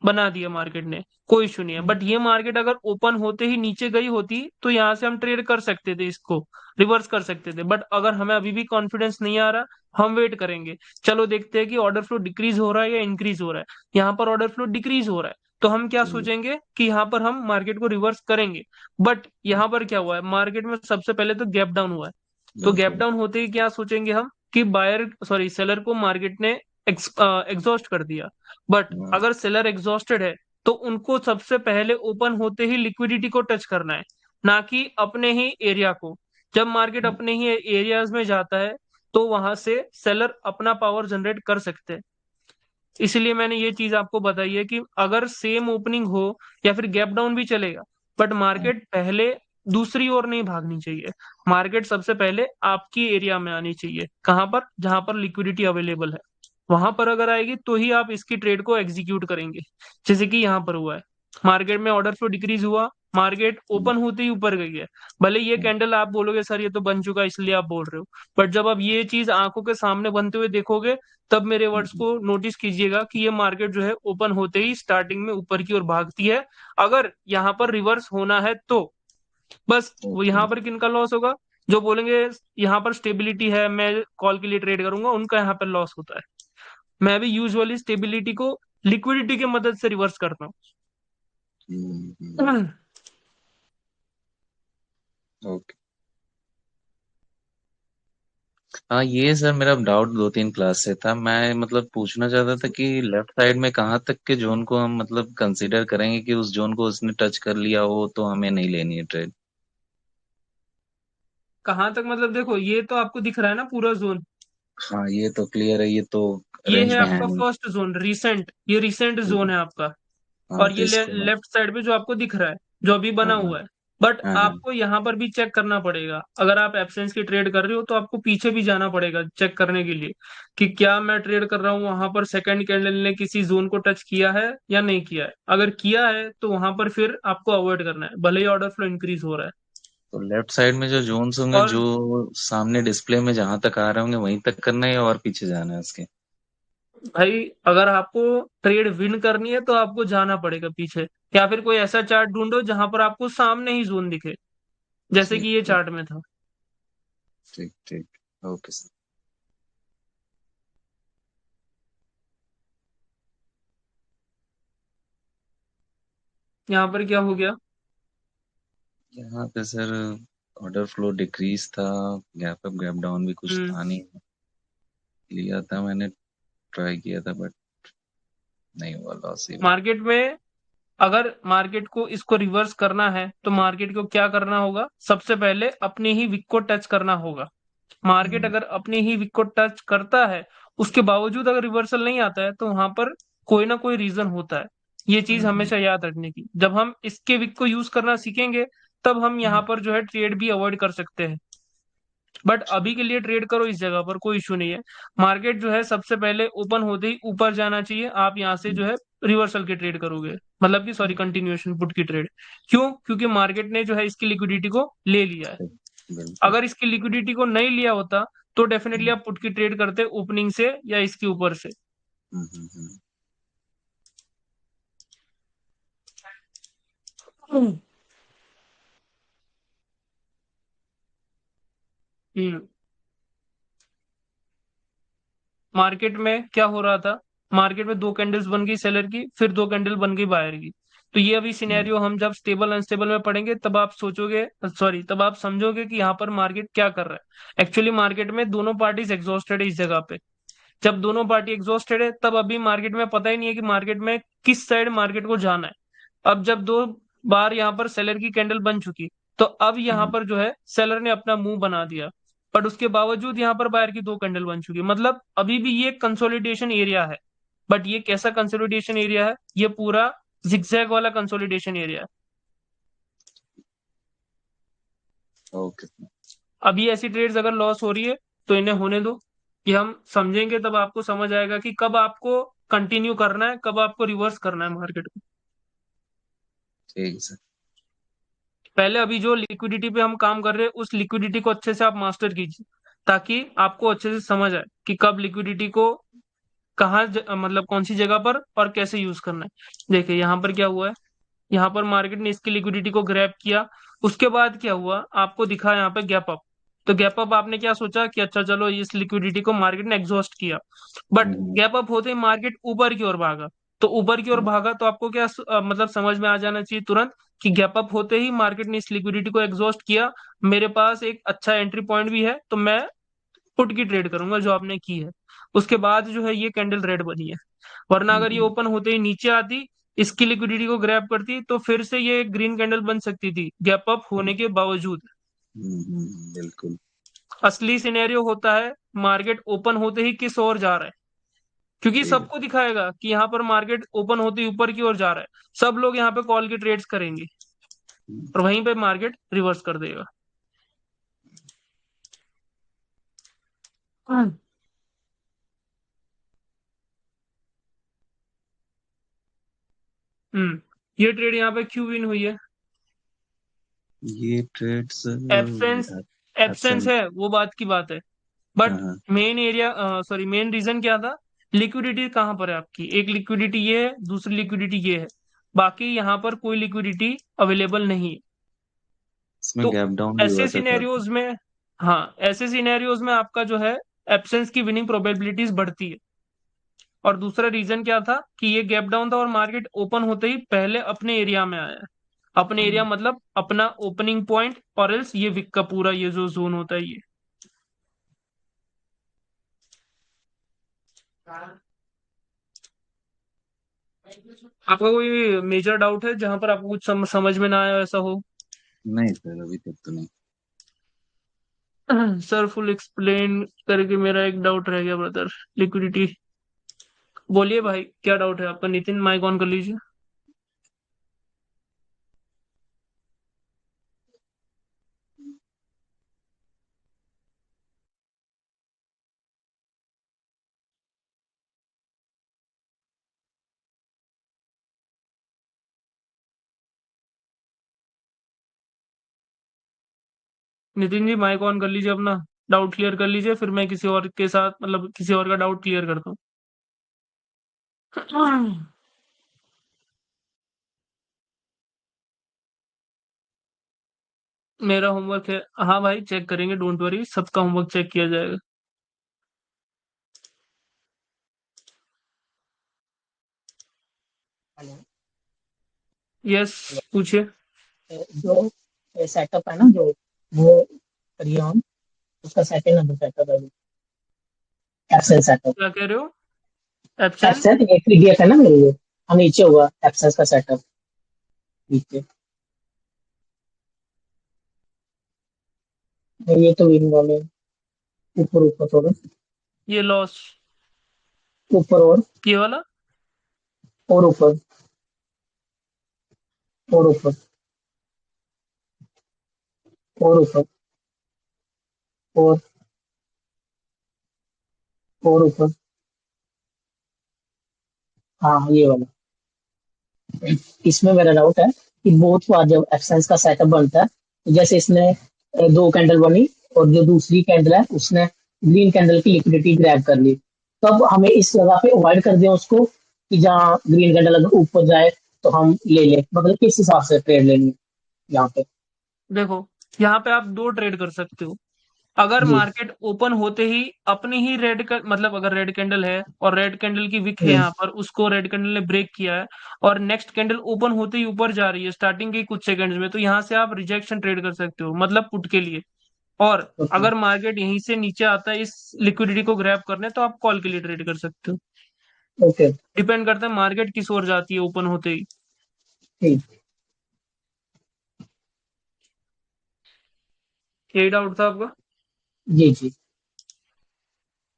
बना दिया मार्केट ने, कोई इशू नहीं है। हम्म, बट ये मार्केट अगर ओपन होते ही नीचे गई होती तो यहाँ से हम ट्रेड कर सकते थे, इसको रिवर्स कर सकते थे। बट अगर हमें अभी भी कॉन्फिडेंस नहीं आ रहा, हम वेट करेंगे। चलो देखते हैं कि ऑर्डर फ्लो डिक्रीज हो रहा है या इंक्रीज हो रहा है। यहाँ पर ऑर्डर फ्लो डिक्रीज हो रहा है, तो हम क्या ठीक। सोचेंगे कि यहाँ पर हम मार्केट को रिवर्स करेंगे। बट यहाँ पर क्या हुआ है, मार्केट में सबसे पहले तो गैप डाउन हुआ है। तो गैप बिल्कुल। डाउन होते ही क्या सोचेंगे हम कि बायर सॉरी सेलर को मार्केट ने एग्जॉस्ट कर दिया। बट हाँ, अगर सेलर एग्जॉस्टेड है तो उनको सबसे पहले ओपन होते ही लिक्विडिटी को टच करना है, ना कि अपने ही एरिया को। जब मार्केट अपने ही एरियाज में जाता है तो वहां से सेलर अपना पावर जनरेट कर सकते हैं। इसलिए मैंने ये चीज आपको बताई है कि अगर सेम ओपनिंग हो या फिर गैप डाउन भी चलेगा, बट हाँ, मार्केट पहले दूसरी ओर नहीं भागनी चाहिए। मार्केट सबसे पहले आपकी एरिया में आनी चाहिए, कहां पर, जहां पर लिक्विडिटी अवेलेबल है। वहां पर अगर आएगी तो ही आप इसकी ट्रेड को एग्जीक्यूट करेंगे। जैसे कि यहाँ पर हुआ है, मार्केट में ऑर्डर फ्लो डिक्रीज हुआ, मार्केट हम्म, ओपन होते ही ऊपर गई है। भले ये हम्म, कैंडल आप बोलोगे सर ये तो बन चुका है इसलिए आप बोल रहे हो, बट जब आप ये चीज आंखों के सामने बनते हुए देखोगे तब मेरे वर्ड्स हम्म, को नोटिस कीजिएगा कि ये मार्केट जो है ओपन होते ही स्टार्टिंग में ऊपर की ओर भागती है। अगर यहाँ पर रिवर्स होना है तो बस वो ओके। यहाँ पर किनका लॉस होगा, जो बोलेंगे यहाँ पर स्टेबिलिटी है मैं कॉल के लिए ट्रेड करूंगा, उनका यहाँ पर लॉस होता है। मैं भी यूजुअली स्टेबिलिटी को लिक्विडिटी की मदद से रिवर्स करता हूँ। ओके। हाँ ये सर मेरा डाउट 2-3 क्लास से था। मैं मतलब पूछना चाहता था कि लेफ्ट साइड में कहाँ तक के जोन को हम मतलब कंसीडर करेंगे कि उस जोन को उसने टच कर लिया हो तो हमें नहीं लेनी है ट्रेड। कहाँ तक मतलब, देखो ये तो आपको दिख रहा है ना पूरा जोन। हाँ ये तो क्लियर है, ये तो ये रेंज है में है आपका नहीं। फर्स्ट जोन रिसेंट, ये रिसेंट ठीक जोन है। है आपका। हाँ और तो ये इसके बाद। लेफ्ट साइड पे जो आपको दिख रहा है, जो अभी बना हाँ हाँ। हुआ है, बट हाँ हाँ। आपको यहाँ पर भी चेक करना पड़ेगा। अगर आप एब्सेंस की ट्रेड कर रहे हो तो आपको पीछे भी जाना पड़ेगा चेक करने के लिए कि क्या मैं ट्रेड कर रहा हूँ वहां पर सेकंड कैंडल ने किसी जोन को टच किया है या नहीं किया है। अगर किया है तो वहां पर फिर आपको अवॉइड करना है, भले ही ऑर्डर फ्लो इंक्रीज हो रहा है। तो लेफ्ट साइड में जो जोन्स होंगे, और जो सामने डिस्प्ले में जहां तक आ रहे होंगे वहीं तक करना है या और पीछे जाना है उसके? भाई अगर आपको ट्रेड विन करनी है तो आपको जाना पड़ेगा पीछे, या फिर कोई ऐसा चार्ट ढूंढो जहां पर आपको सामने ही जोन दिखे, जैसे ठीक कि ये ठीक चार्ट में था। ठीक ठीक। Okay sir. यहाँ पर क्या हो गया? यहाँ पे सर ऑर्डर फ्लो डिक्रीज था, गैप अप गैप डाउन भी कुछ हम्म था नहीं। लिया था मैंने, ट्राई किया था, बट नहीं हुआ, लॉस ही हुआ। मार्केट में अगर मार्केट को इसको रिवर्स करना है तो मार्केट को क्या करना होगा, सबसे पहले अपने ही विक को टच करना होगा। मार्केट हम्म अगर अपने ही विक को टच करता है, उसके बावजूद अगर रिवर्सल नहीं आता है, तो वहां पर कोई ना कोई रीजन होता है। ये चीज हम्म हमेशा याद रखने की, जब हम इसके विक को यूज करना सीखेंगे तब हम यहाँ हम्म, पर जो है ट्रेड भी अवॉइड कर सकते हैं। बट अभी ठीक। के लिए ट्रेड करो इस जगह पर, कोई इशू नहीं है। मार्केट जो है सबसे पहले ओपन होते ही ऊपर जाना चाहिए, आप यहाँ से हम्म जो है रिवर्सल की ट्रेड करोगे, मतलब कि सॉरी हम्म, कंटिन्यूएशन पुट की ट्रेड। क्यों? क्योंकि मार्केट ने जो है इसकी लिक्विडिटी को ले लिया है। ठीक, बिल्कुल। अगर इसकी लिक्विडिटी को नहीं लिया होता तो डेफिनेटली हम्म आप पुट की ट्रेड करते ओपनिंग से या इसके ऊपर से। हम्म। हम्म मार्केट में क्या हो रहा था, मार्केट में दो कैंडल्स बन गई सेलर की, फिर दो कैंडल बन गई बायर की। तो ये अभी हम्म सिनेरियो हम जब स्टेबल अनस्टेबल में पढ़ेंगे तब आप सोचोगे, सॉरी तब आप समझोगे कि यहाँ पर मार्केट क्या कर रहा है। एक्चुअली मार्केट में दोनों पार्टीज एग्जॉस्टेड है इस जगह पे। जब दोनों पार्टी एग्जॉस्टेड है तब अभी मार्केट में पता ही नहीं है कि मार्केट में किस साइड मार्केट को जाना है। अब जब दो बार यहाँ पर सेलर की कैंडल बन चुकी, तो अब यहाँ हम्म पर जो है सेलर ने अपना मुंह बना दिया, बट उसके बावजूद यहाँ पर बायर की दो कैंडल बन चुकी, मतलब अभी भी ये कंसोलिडेशन एरिया है। बट ये कैसा कंसोलिडेशन एरिया है? ये पूरा जिगजैग वाला कंसोलिडेशन एरिया है। ओके। अभी ऐसी ट्रेड्स अगर लॉस हो रही है तो इन्हें होने दो, कि हम समझेंगे तब आपको समझ आएगा कि कब आपको कंटिन्यू करना है, कब आपको रिवर्स करना है मार्केट को। ठीक है सर। पहले अभी जो लिक्विडिटी पे हम काम कर रहे हैं उस लिक्विडिटी को अच्छे से आप मास्टर कीजिए, ताकि आपको अच्छे से समझ आए कि कब लिक्विडिटी को मतलब कौन सी जगह पर और कैसे यूज करना है। देखिए यहाँ पर क्या हुआ है, यहाँ पर मार्केट ने इसकी लिक्विडिटी को ग्रैब किया, उसके बाद क्या हुआ आपको दिखा यहाँ पे गैप अप। तो गैप अप आपने क्या सोचा कि अच्छा चलो इस लिक्विडिटी को मार्केट ने एग्जॉस्ट किया, बट हम्म गैप अप होते ही मार्केट ऊपर की ओर भागा। तो ऊपर की ओर हम्म भागा तो आपको क्या मतलब समझ में आ जाना चाहिए तुरंत कि गैप अप होते ही मार्केट ने इस लिक्विडिटी को एग्जॉस्ट किया, मेरे पास एक अच्छा एंट्री पॉइंट भी है, तो मैं पुट की ट्रेड करूंगा जो आपने की है। उसके बाद जो है ये कैंडल रेड बनी है, वरना अगर ये हम्म ओपन होते ही नीचे आती, इसकी लिक्विडिटी को ग्रैब करती, तो फिर से ये ग्रीन कैंडल बन सकती थी गैप अप होने के बावजूद। बिल्कुल। असली सिनेरियो होता है मार्केट ओपन होते ही किस ओर जा रहा है, क्योंकि ठीक है। सबको दिखाएगा कि यहाँ पर मार्केट ओपन होते ही ऊपर की ओर जा रहा है, सब लोग यहाँ पे कॉल की ट्रेड्स करेंगे और वहीं पे मार्केट रिवर्स कर देगा। हम्म ये ट्रेड यहाँ पे क्यों विन हुई है? ये ट्रेड्स एब्सेंस, एब्सेंस एब्सेंट। है वो बात की बात है, बट हाँ हाँ। Main area, sorry main reason क्या था? लिक्विडिटी कहाँ पर है आपकी? एक लिक्विडिटी ये है, दूसरी लिक्विडिटी ये है, बाकी यहाँ पर कोई लिक्विडिटी अवेलेबल नहीं है। इसमें तो गैप डाउन भी हुआ ऐसे था काफी। सिनेरियोज में, हाँ ऐसे सिनेरियोज में आपका जो है एब्सेंस की विनिंग प्रोबेबिलिटीज बढ़ती है। और दूसरा रीजन क्या था कि ये गैप डाउन था और मार्केट ओपन होते ही पहले अपने एरिया में आया है। अपने एरिया हम्म, मतलब अपना ओपनिंग पॉइंट, और एल्स ये विक का पूरा ये जो जोन होता है ये। आपका कोई मेजर डाउट है जहां पर आपको कुछ समझ में ना आया ऐसा हो? नहीं सर, अभी तक तो नहीं। सर फुल एक्सप्लेन करके मेरा एक डाउट रह गया ब्रदर, लिक्विडिटी। बोलिए भाई क्या डाउट है आपका? नितिन माइक ऑन कर लीजिए। नितिन जी माइक ऑन कर लीजिए अपना, डाउट क्लियर कर लीजिए, फिर मैं किसी और के साथ मतलब किसी और का डाउट क्लियर करता हूँ। मेरा होमवर्क है, हाँ भाई चेक करेंगे, डोंट वरी, सबका होमवर्क चेक किया जाएगा। हेलो। यस, पूछिए। जो सेटअप है ना, जो वो करिए हम, उसका सेकंड नंबर सेटअप है, एप्सन सेटअप। क्या कह रहे हो? एब्सेंस? एप्सन एक पीडीएफ है ना मेरे लिए, हाँ नीचे होगा एप्सन का सेटअप नीचे। ये तो विन वाले, ऊपर ऊपर थोड़ा, ये लॉस? ऊपर ये वाला? और ऊपर और ऊपर और ऊपर और और ऊपर, हाँ ये वाला। इसमें मेरा डाउट है कि बहुत बार जब एब्सेंस का सेटअप बनता है, तो जैसे इसने दो कैंडल बनी, और जो दूसरी कैंडल है उसने ग्रीन कैंडल की लिक्विडिटी ग्रैब कर ली, तब हमें इस जगह पे अवॉइड कर दें उसको, कि जहाँ ग्रीन कैंडल अगर ऊपर जाए तो हम ले लें, मतलब किस हिसाब से ट्रेड लेंगे यहाँ पे। देखो, यहाँ पे आप दो ट्रेड कर सकते हो। अगर जी। मार्केट ओपन होते ही अपनी ही रेड का मतलब अगर रेड कैंडल है और रेड कैंडल की विक है हम्म, यहाँ पर, उसको रेड कैंडल ने ब्रेक किया है और नेक्स्ट कैंडल ओपन होते ही ऊपर जा रही है स्टार्टिंग के कुछ सेकंड्स में, तो यहाँ से आप रिजेक्शन ट्रेड कर सकते हो, मतलब पुट के लिए। और ओके अगर मार्केट यहीं से नीचे आता है इस लिक्विडिटी को ग्रैब करने, तो आप कॉल के लिए ट्रेड कर सकते हो। ओके। डिपेंड करता है मार्केट किस ओर जाती है ओपन होते ही। ठीक। यही डाउट था आपका? जी जी,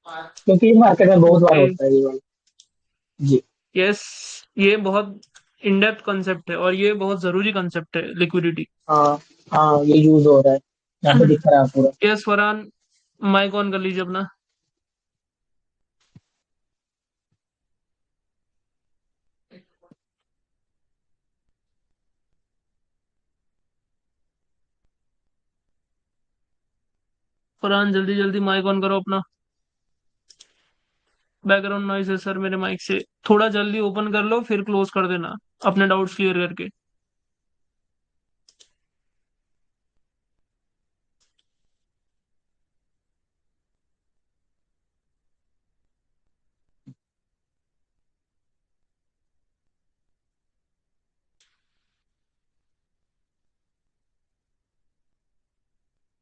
क्योंकि ये मार्केट में बहुत बार ओके। होता है ये वाला। जी। यस, ये बहुत इन डेप्थ कंसेप्ट है और ये बहुत जरूरी कंसेप्ट है, लिक्विडिटी। हाँ हाँ, ये यूज हो रहा है, यहाँ पे दिख रहा है पूरा। यस फरहान, माइक ऑन कर लीजिए अपना। फरहान जल्दी जल्दी माइक ऑन करो अपना। बैकग्राउंड नॉइज है सर मेरे माइक से, थोड़ा जल्दी ओपन कर लो फिर क्लोज कर देना अपने डाउट्स क्लियर करके।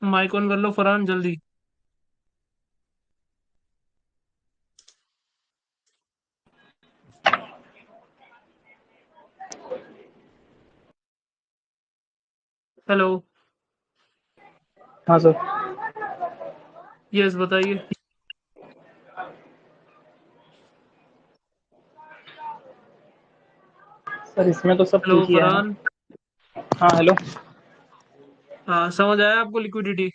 माइक ऑन कर लो फरहान जल्दी। हेलो। हाँ सर। यस बताइए। सर इसमें तो सब हेलो ठीक ही है ना? फरहान। हाँ हेलो। हाँ समझ आया आपको लिक्विडिटी?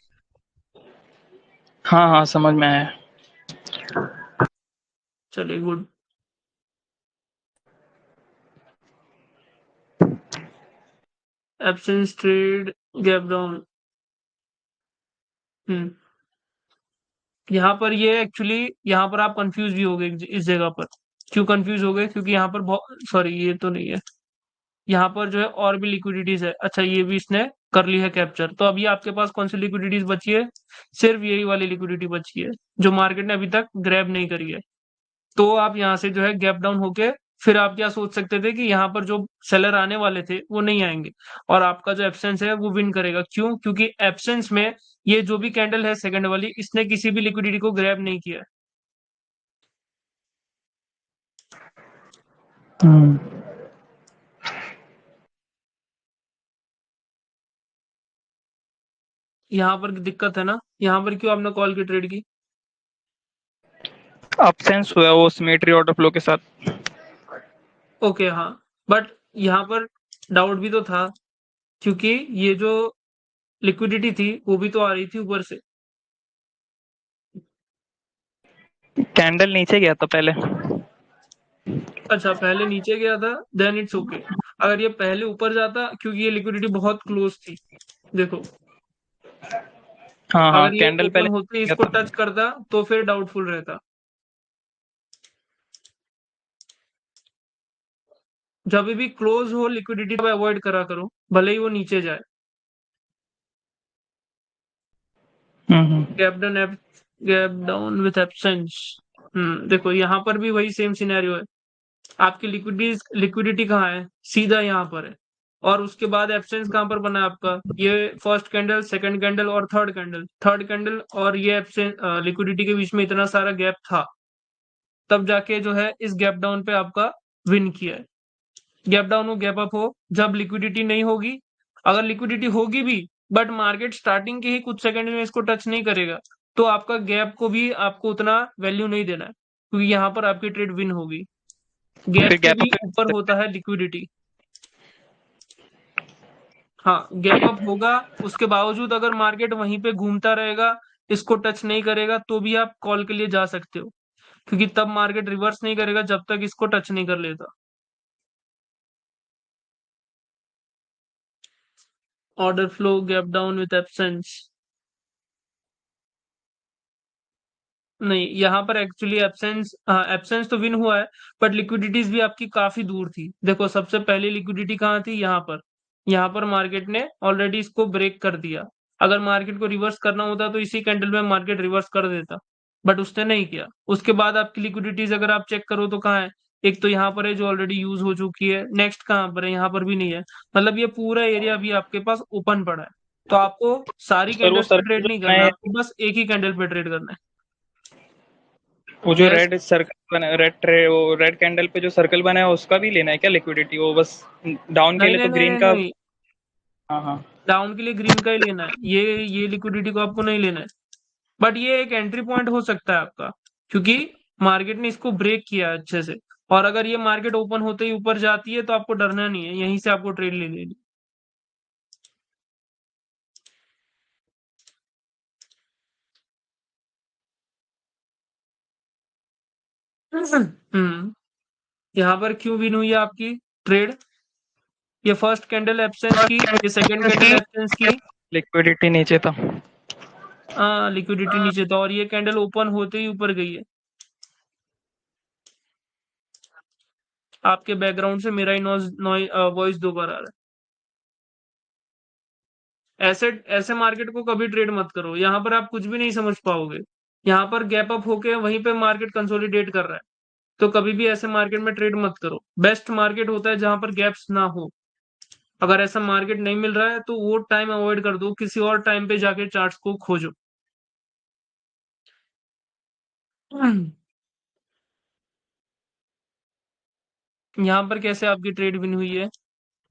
हाँ हाँ समझ में आया। चलिए good. Absence trade, gap down. Hmm. यहाँ पर ये एक्चुअली यहाँ पर आप कंफ्यूज भी हो गए इस जगह पर। क्यों कंफ्यूज हो गए? क्योंकि यहाँ पर बहुत सॉरी, ये तो नहीं है। यहाँ पर जो है और भी लिक्विडिटीज है। अच्छा, ये भी इसने कर ली है कैप्चर, तो अभी आपके पास कौन सी लिक्विडिटीज बची है? सिर्फ यही वाली लिक्विडिटी बची है जो मार्केट ने अभी तक ग्रैब नहीं करी है। तो आप यहाँ से जो है गैप डाउन होके फिर आप क्या सोच सकते थे कि यहाँ पर जो सेलर आने वाले थे वो नहीं आएंगे और आपका जो एब्सेंस है वो विन करेगा। क्यों? क्योंकि एब्सेंस में ये जो भी कैंडल है सेकंड वाली, इसने किसी भी लिक्विडिटी को ग्रैब नहीं किया है। हम्म। यहाँ पर दिक्कत है ना, यहाँ पर क्यों आपने कॉल की ट्रेड की? अपसेंस हुआ वो सिमेट्री ऑर्डर फ्लो के साथ। ओके हाँ, बट यहाँ पर डाउट भी तो था, क्योंकि ये जो लिक्विडिटी थी वो भी तो आ रही थी ऊपर से। कैंडल नीचे गया था पहले। अच्छा, पहले नीचे गया था, देन इट्स ओके। अगर ये पहले ऊपर जाता, क्योंकि ये लिक्विडिटी बहुत क्लोज थी, देखो हाँ हाँ, अगर ये कैंडल ओपन पहले होते ही गया इसको था। टच करता तो फिर डाउटफुल रहता। जब भी क्लोज हो लिक्विडिटी को अवॉइड करा करो, भले ही वो नीचे जाए। Hmm. Gap down with absence. देखो यहाँ पर भी वही सेम सिनेरियो है। आपकी लिक्विडिटी कहाँ है? सीधा यहाँ पर है। और उसके बाद एब्सेंस कहाँ पर बना है आपका? ये फर्स्ट कैंडल, सेकंड कैंडल और थर्ड कैंडल और ये एब्सेंस लिक्विडिटी के बीच में इतना सारा गैप था, तब जाके जो है इस गैप डाउन पे आपका विन किया है। गैप डाउन हो गैप अप हो, जब लिक्विडिटी नहीं होगी, अगर लिक्विडिटी होगी भी बट मार्केट स्टार्टिंग के ही कुछ सेकंड में इसको टच नहीं करेगा, तो आपका गैप को भी आपको उतना वैल्यू नहीं देना है, क्योंकि यहाँ पर आपकी ट्रेड विन होगी। गैप फिर से गैप भी अप ऊपर होता है लिक्विडिटी। हाँ, गैप अप होगा, उसके बावजूद अगर मार्केट वहीं पे घूमता रहेगा, इसको टच नहीं करेगा, तो भी आप कॉल के लिए जा सकते हो, क्योंकि तब मार्केट रिवर्स नहीं करेगा जब तक इसको टच नहीं कर लेता। Order flow gap down with absence. नहीं, यहाँ पर एक्चुअली एब्सेंस तो विन हुआ है, बट लिक्विडिटीज भी आपकी काफी दूर थी। देखो सबसे पहले लिक्विडिटी कहाँ थी? यहाँ पर मार्केट ने ऑलरेडी इसको ब्रेक कर दिया। अगर मार्केट को रिवर्स करना होता तो इसी कैंडल में मार्केट रिवर्स कर देता, बट उसने नहीं किया। उसके बाद आपकी लिक्विडिटीज अगर आप चेक करो तो कहाँ है? एक तो यहाँ पर है जो ऑलरेडी यूज हो चुकी है, नेक्स्ट कहाँ पर है? यहाँ पर भी नहीं है। मतलब ये पूरा एरिया अभी आपके पास ओपन पड़ा है। तो आपको सारी सर वो कैंडल्स पे सर्कल ट्रेड जो नहीं बना करना, है, आपको बस एक ही कैंडल पे ट्रेड करना वो है। जो यस। रेड सर्कल बना, वो रेड कैंडल पे जो सर्कल बना है उसका भी लेना है क्या लिक्विडिटी? वो बस डाउन के नहीं लिए नहीं तो नहीं ग्रीन नहीं का। नहीं, हाँ हाँ। डाउन के लिए ग्रीन का ही लेना है। ये लिक्विडिटी को आपको नहीं लेना है, बट ये एक एंट्री पॉइंट हो सकता है आपका, क्योंकि मार्केट ने इसको ब्रेक किया है अच्छे से। और अगर ये मार्केट ओपन होते ही ऊपर जाती है तो आपको डरना नहीं है, यहीं से आपको ट्रेड ले लेनी। हम्म। यहाँ पर क्यों विन हुई है आपकी ट्रेड? ये फर्स्ट कैंडल एब्सेंस की, ये सेकंड कैंडल एब्सेंस की। लिक्विडिटी नीचे था। हाँ, लिक्विडिटी नीचे था और ये कैंडल ओपन होते ही ऊपर गई है। आपके बैकग्राउंड से मेरा ही वॉइस दो बार आ रहा है। ऐसे ऐसे मार्केट को कभी ट्रेड मत करो, यहाँ पर आप कुछ भी नहीं समझ पाओगे। यहाँ पर गैप अप होके वहीं पे मार्केट कंसोलिडेट कर रहा है, तो कभी भी ऐसे मार्केट में ट्रेड मत करो। बेस्ट मार्केट होता है जहां पर गैप्स ना हो। अगर ऐसा मार्केट नहीं मिल रहा है तो वो टाइम अवॉइड कर दो, किसी और टाइम पे जाके चार्ट्स को खोजो। यहाँ पर कैसे आपकी ट्रेड विन हुई है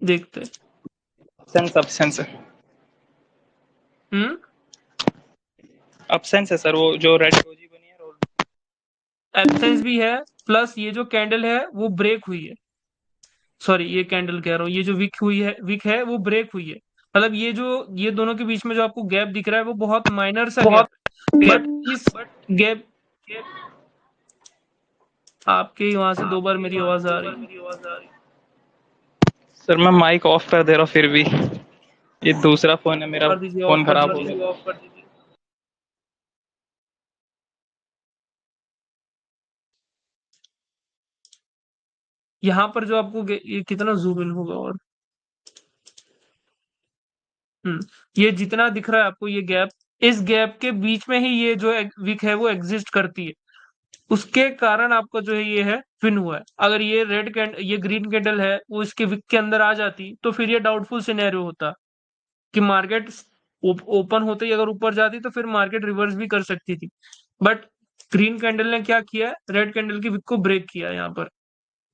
देखते सेंस अपसेंस है। हम्म। अपसेंस है सर, वो जो रेड डोजी बनी है एब्सेंस भी है, प्लस ये जो कैंडल है वो ब्रेक हुई है। सॉरी, ये कैंडल कह रहा हूँ, ये जो विक है वो ब्रेक हुई है। मतलब ये दोनों के बीच में जो आपको गैप दिख रहा है वो बहुत माइनर सा गैप बहुत। है, बट इस गैप आपके वहां से दो बार मेरी आवाज आ रही है। सर मैं माइक ऑफ कर दे रहा हूँ फिर भी। ये दूसरा फोन है मेरा, कर दीजिए, ऑफ फोन कर खराब हो दीजिए। गया। यहाँ पर जो आपको ये कितना जूम इन होगा और हम्म, ये जितना दिख रहा है आपको ये गैप, इस गैप के बीच में ही ये जो विक है वो एग्जिस्ट करती है। उसके कारण आपका जो है ये है विन हुआ है। अगर ये ग्रीन कैंडल है वो इसके विक के अंदर आ जाती तो फिर ये डाउटफुल सिनेरियो होता कि मार्केट ओपन होते ही अगर ऊपर जाती तो फिर मार्केट रिवर्स भी कर सकती थी। बट ग्रीन कैंडल ने क्या किया? रेड कैंडल की विक को ब्रेक किया यहाँ पर।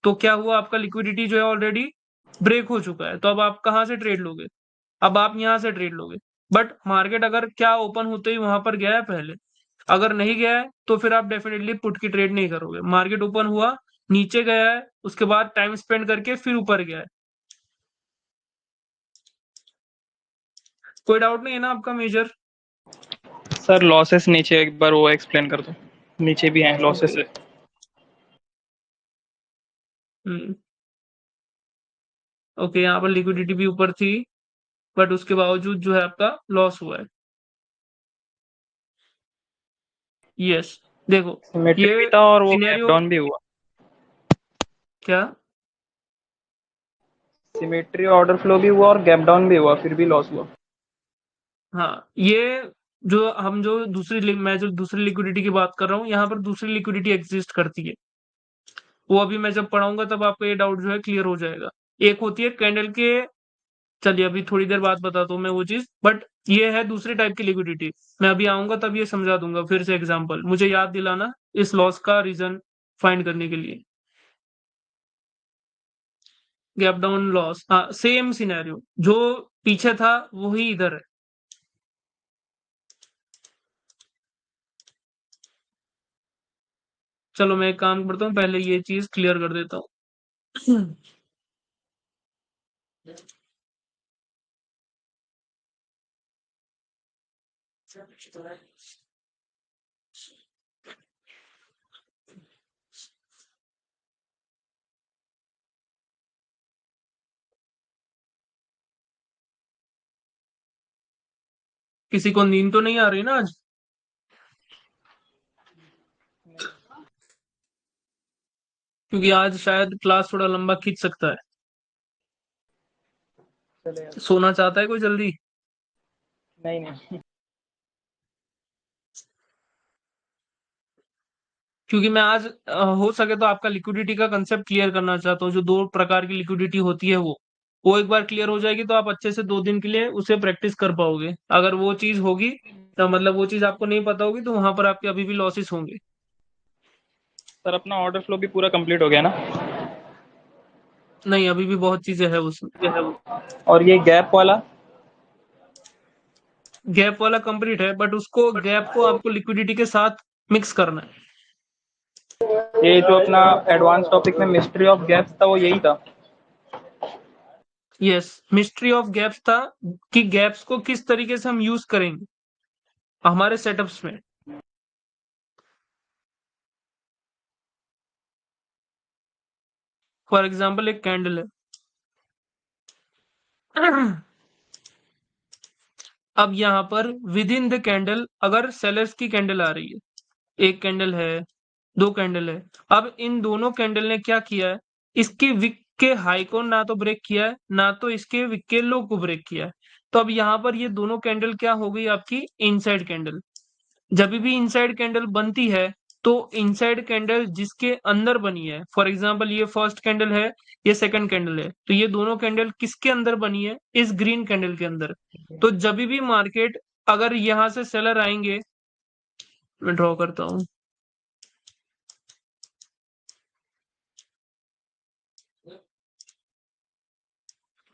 तो क्या हुआ? आपका लिक्विडिटी जो है ऑलरेडी ब्रेक हो चुका है, तो अब आप कहाँ से ट्रेड लोगे? अब आप यहाँ से ट्रेड लोगे। बट मार्केट अगर क्या ओपन होते ही वहां पर गया है पहले, अगर नहीं गया है तो फिर आप डेफिनेटली पुट की ट्रेड नहीं करोगे। मार्केट ओपन हुआ, नीचे गया है, उसके बाद टाइम स्पेंड करके फिर ऊपर गया है। कोई डाउट नहीं है ना आपका मेजर? सर लॉसेस नीचे एक बार वो एक्सप्लेन कर दो। नीचे भी हैं लॉसेस ओके। है। हम्म। ओके, यहाँ पर लिक्विडिटी भी ऊपर थी, बट उसके बावजूद जो है आपका लॉस हुआ है। यस, देखो सिमेट्री भी ये था और वो गैप सिनेरियो डाउन भी हुआ। क्या। सिमेट्री ऑर्डर फ्लो भी हुआ और गैप डाउन भी हुआ, फिर भी लॉस हुआ। हाँ, ये मैं जो दूसरी लिक्विडिटी की बात कर रहा हूँ, यहाँ पर दूसरी लिक्विडिटी एग्जिस्ट करती है। वो अभी मैं जब पढ़ाऊंगा तब आपको ये डाउट जो है क्लियर हो जाएगा। एक होती है कैंडल के, चलिए अभी थोड़ी देर बाद बताता हूँ मैं वो चीज, बट ये है दूसरे टाइप की लिक्विडिटी। मैं अभी आऊंगा तब ये समझा दूंगा फिर से एग्जांपल, मुझे याद दिलाना इस लॉस का रीजन फाइंड करने के लिए। गैप डाउन लॉस, हाँ सेम सिनेरियो, जो पीछे था वही इधर है। चलो मैं एक काम करता हूँ, पहले ये चीज क्लियर कर देता हूँ। किसी को नींद तो नहीं आ रही ना आज? क्योंकि आज शायद क्लास थोड़ा लंबा खींच सकता है। चलेगा। सोना चाहता है कोई जल्दी? नहीं नहीं। क्योंकि मैं आज हो सके तो आपका लिक्विडिटी का कंसेप्ट क्लियर करना चाहता हूँ। जो दो प्रकार की लिक्विडिटी होती है वो एक बार क्लियर हो जाएगी तो आप अच्छे से 2 दिन के लिए उसे प्रैक्टिस कर पाओगे। अगर वो चीज होगी तो मतलब वो चीज आपको नहीं पता होगी तो वहां पर आपके अभी भी लॉसेस होंगे। सर अपना ऑर्डर फ्लो भी पूरा कंप्लीट हो गया ना? नहीं, अभी भी बहुत चीजें हैं उसमें। और ये गैप वाला? गैप वाला कंप्लीट है, बट उसको गैप को आपको लिक्विडिटी के साथ मिक्स करना है। ये जो अपना एडवांस टॉपिक में मिस्ट्री ऑफ गैप्स था वो यही था। यस, मिस्ट्री ऑफ गैप्स था कि गैप्स को किस तरीके से हम यूज करेंगे हमारे सेटअप्स में। फॉर एग्जाम्पल एक कैंडल है। अब यहाँ पर विद इन द कैंडल अगर सेलर्स की कैंडल आ रही है, एक कैंडल है, दो कैंडल है। अब इन दोनों कैंडल ने क्या किया है, इसके विक के हाई को ना तो ब्रेक किया है, ना तो इसके विक के लो को ब्रेक किया है। तो अब यहाँ पर ये दोनों कैंडल क्या हो गई आपकी इनसाइड कैंडल। जब भी इनसाइड कैंडल बनती है तो इनसाइड कैंडल जिसके अंदर बनी है, फॉर एग्जांपल ये फर्स्ट कैंडल है, ये सेकंड कैंडल है, तो ये दोनों कैंडल किसके अंदर बनी है, इस ग्रीन कैंडल के अंदर। तो जब भी मार्केट, अगर यहां से सेलर आएंगे, मैं ड्रॉ करता हूं,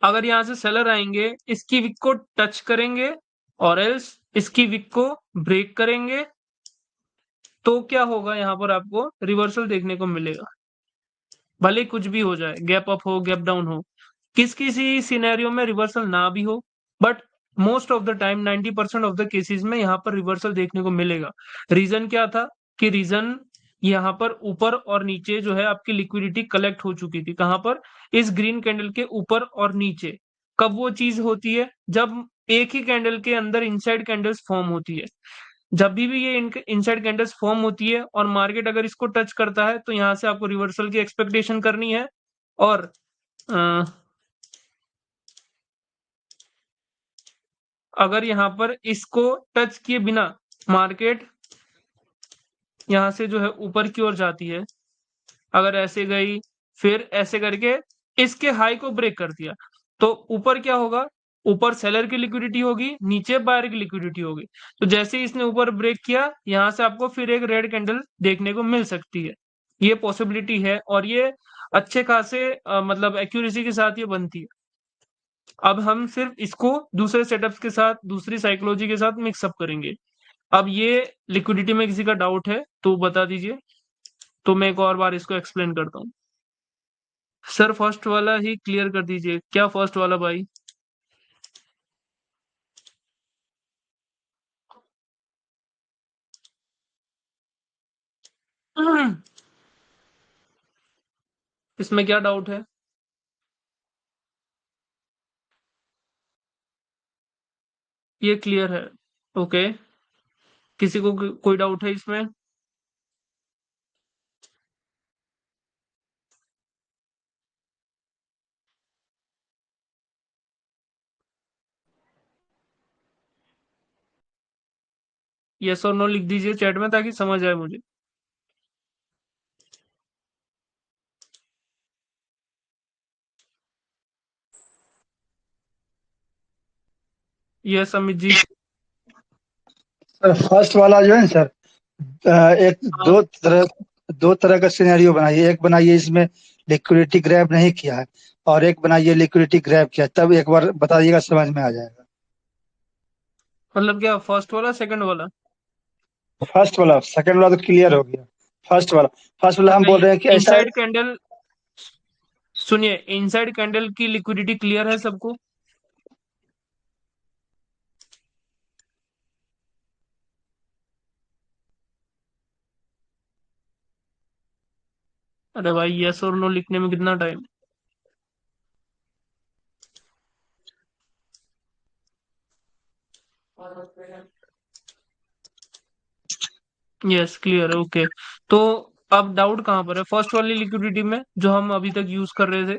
अगर यहां से सेलर आएंगे इसकी विक को टच करेंगे और एल्स इसकी विक को ब्रेक करेंगे, तो क्या होगा, यहां पर आपको रिवर्सल देखने को मिलेगा। भले कुछ भी हो जाए, गैप अप हो गैप डाउन हो, किसी सिनेरियो में रिवर्सल ना भी हो, but most of the time 90% of the cases में यहाँ पर रिवर्सल देखने को मिलेगा। रीजन क्या था कि रीजन यहाँ पर ऊपर और नीचे जो है आपकी लिक्विडिटी कलेक्ट हो चुकी थी। कहां पर, इस ग्रीन कैंडल के ऊपर और नीचे। कब वो चीज होती है, जब एक ही कैंडल के अंदर इनसाइड कैंडल्स फॉर्म होती है। जब भी ये इनसाइड कैंडल्स फॉर्म होती है और मार्केट अगर इसको टच करता है तो यहां से आपको रिवर्सल की एक्सपेक्टेशन करनी है। और अ, अगर यहां पर इसको टच किए बिना मार्केट यहां से जो है ऊपर की ओर जाती है, अगर ऐसे गई फिर ऐसे करके इसके हाई को ब्रेक कर दिया, तो ऊपर क्या होगा, ऊपर सेलर की लिक्विडिटी होगी, नीचे बायर की लिक्विडिटी होगी। तो जैसे ही इसने ऊपर ब्रेक किया, यहां से आपको फिर एक रेड कैंडल देखने को मिल सकती है। ये पॉसिबिलिटी है और ये अच्छे खासे मतलब एक्यूरेसी के साथ ये बनती है। अब हम सिर्फ इसको दूसरे सेटअप्स के साथ, दूसरी साइकोलॉजी के साथ मिक्सअप करेंगे। अब ये लिक्विडिटी में किसी का डाउट है तो बता दीजिए, तो मैं एक और बार इसको एक्सप्लेन करता हूँ। सर फर्स्ट वाला ही क्लियर कर दीजिए, क्या फर्स्ट वाला भाई? इसमें क्या डाउट है? ये क्लियर है, ओके। किसी को कोई डाउट है इसमें? यस और नो लिख दीजिए चैट में ताकि समझ आए मुझे। Yes Amit ji. Sir first वाला जो है ना सर, एक हाँ, दो तरह का सिनेरियो बनाइए। एक बनाइए इसमें लिक्विडिटी ग्रैब नहीं किया है, और एक बनाइए लिक्विडिटी ग्रैब किया है। तब एक बार बताइएगा, समझ में आ जाएगा। मतलब क्या फर्स्ट वाला सेकंड वाला? फर्स्ट वाला, सेकंड वाला तो क्लियर हो गया। फर्स्ट वाला हम बोल नहीं, रहे हैं कि ऐसा। इनसाइड कैंडल, सुनिए, इनसाइड कैंडल की लिक्विडिटी क्लियर है सबको? अरे भाई यस और नो लिखने में कितना टाइम? यस क्लियर है, ओके। तो अब डाउट कहाँ पर है? फर्स्ट वाली लिक्विडिटी में जो हम अभी तक यूज कर रहे थे।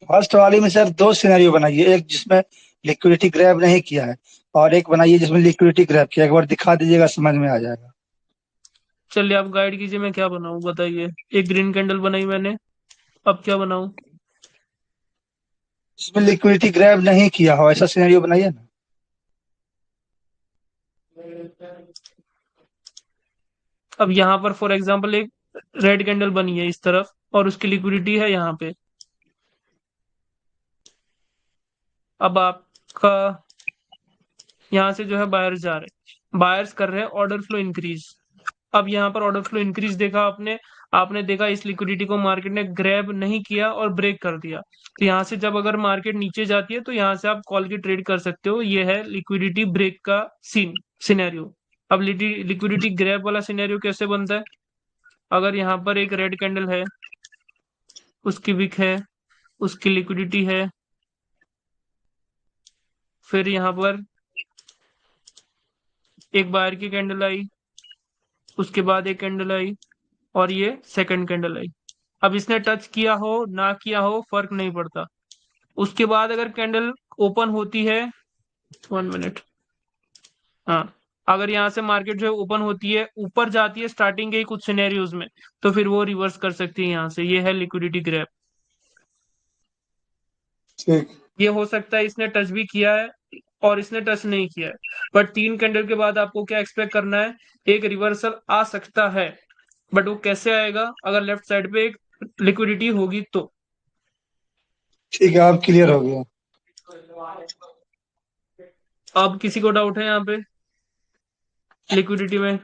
फर्स्ट वाली में सर दो सिनेरियो बनाइए, एक जिसमें लिक्विडिटी ग्रैब नहीं किया है, और एक बनाइए जिसमें लिक्विडिटी ग्रैब किया है। एक बार दिखा दीजिएगा, समझ में आ जाएगा। चलिए आप गाइड कीजिए, मैं क्या बनाऊं बताइए। एक ग्रीन कैंडल बनाई मैंने, अब क्या बनाऊं? जिसमें लिक्विडिटी ग्रैब नहीं किया हो ऐसा सिनेरियो बनाइए ना। अब यहाँ पर फॉर एग्जांपल एक रेड कैंडल बनी है इस तरफ और उसकी लिक्विडिटी है यहाँ पे। अब आपका यहाँ से जो है बायर्स जा रहे हैं, बायर्स कर रहे हैं ऑर्डर फ्लो इंक्रीज। अब यहाँ पर ऑर्डर फ्लो इंक्रीज देखा आपने, आपने देखा इस लिक्विडिटी को मार्केट ने ग्रैब नहीं किया और ब्रेक कर दिया। तो यहाँ से जब अगर मार्केट नीचे जाती है तो यहाँ से आप कॉल की ट्रेड कर सकते हो। ये है लिक्विडिटी ब्रेक का सिनेरियो। अब लिक्विडिटी ग्रैब वाला सिनेरियो कैसे बनता है? अगर यहाँ पर एक रेड कैंडल है, उसकी विक है, उसकी लिक्विडिटी है, फिर यहाँ पर एक बायर की कैंडल आई, उसके बाद एक कैंडल आई, और ये सेकंड कैंडल आई। अब इसने टच किया हो ना किया हो फर्क नहीं पड़ता। उसके बाद अगर कैंडल ओपन होती है, 1 मिनट, हाँ, अगर यहाँ से मार्केट जो है ओपन होती है, ऊपर जाती है स्टार्टिंग के ही कुछ सिनेरियोज में, तो फिर वो रिवर्स कर सकती है यहाँ से। ये है लिक्विडिटी ग्रैब। ठीक। ये हो सकता है इसने टच भी किया है और इसने टच नहीं किया है, बट 3 कैंडल के बाद आपको क्या एक्सपेक्ट करना है? एक रिवर्सल आ सकता है, बट वो कैसे आएगा? अगर लेफ्ट साइड पे एक लिक्विडिटी होगी तो। ठीक है, अब क्लियर हो गया। अब किसी को डाउट है यहाँ पे लिक्विडिटी में?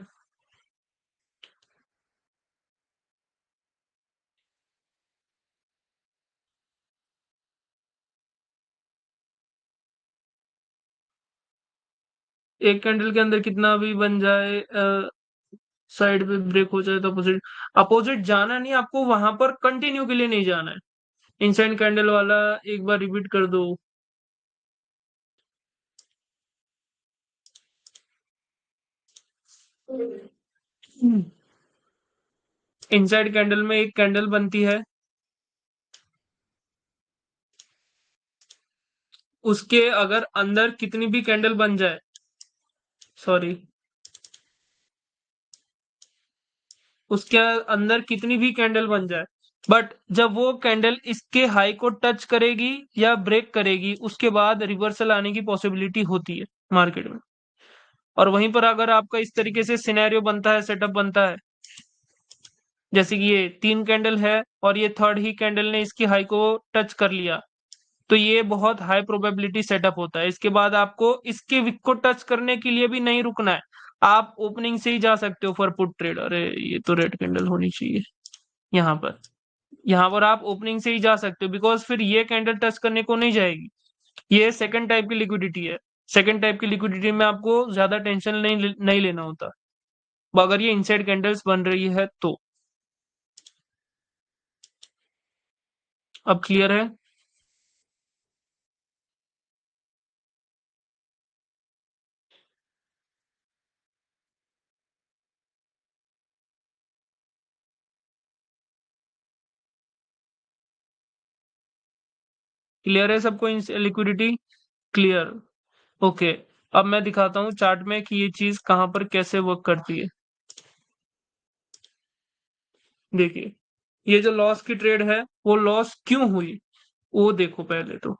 एक कैंडल के अंदर कितना भी बन जाए, साइड पे ब्रेक हो जाए तो अपोजिट, अपोजिट जाना नहीं आपको, वहां पर कंटिन्यू के लिए नहीं जाना है। इनसाइड कैंडल वाला एक बार रिपीट कर दो। इनसाइड कैंडल में एक कैंडल बनती है, उसके अगर अंदर कितनी भी कैंडल बन जाए, सॉरी, उसके अंदर कितनी भी कैंडल बन जाए, बट जब वो कैंडल इसके हाई को टच करेगी या ब्रेक करेगी, उसके बाद रिवर्सल आने की पॉसिबिलिटी होती है मार्केट में। और वहीं पर अगर आपका इस तरीके से सिनेरियो बनता है, सेटअप बनता है, जैसे कि ये 3 कैंडल है और ये थर्ड ही कैंडल ने इसकी हाई को टच कर लिया, तो ये बहुत हाई प्रोबेबिलिटी सेटअप होता है। इसके बाद आपको इसके विक को टच करने के लिए भी नहीं रुकना है, आप ओपनिंग से ही जा सकते हो फॉर पुट ट्रेड। अरे ये तो रेड कैंडल होनी चाहिए यहाँ पर। यहाँ पर आप ओपनिंग से ही जा सकते हो, बिकॉज फिर ये कैंडल टच करने को नहीं जाएगी। ये सेकंड टाइप की लिक्विडिटी है। सेकंड टाइप की लिक्विडिटी में आपको ज्यादा टेंशन नहीं लेना होता, अगर ये इनसाइड कैंडल्स बन रही है तो। अब क्लियर है? क्लियर है सबको लिक्विडिटी? क्लियर। ओके, अब मैं दिखाता हूँ चार्ट में कि ये चीज कहाँ पर कैसे वर्क करती है। देखिए, ये जो लॉस की ट्रेड है वो लॉस क्यों हुई वो देखो पहले तो।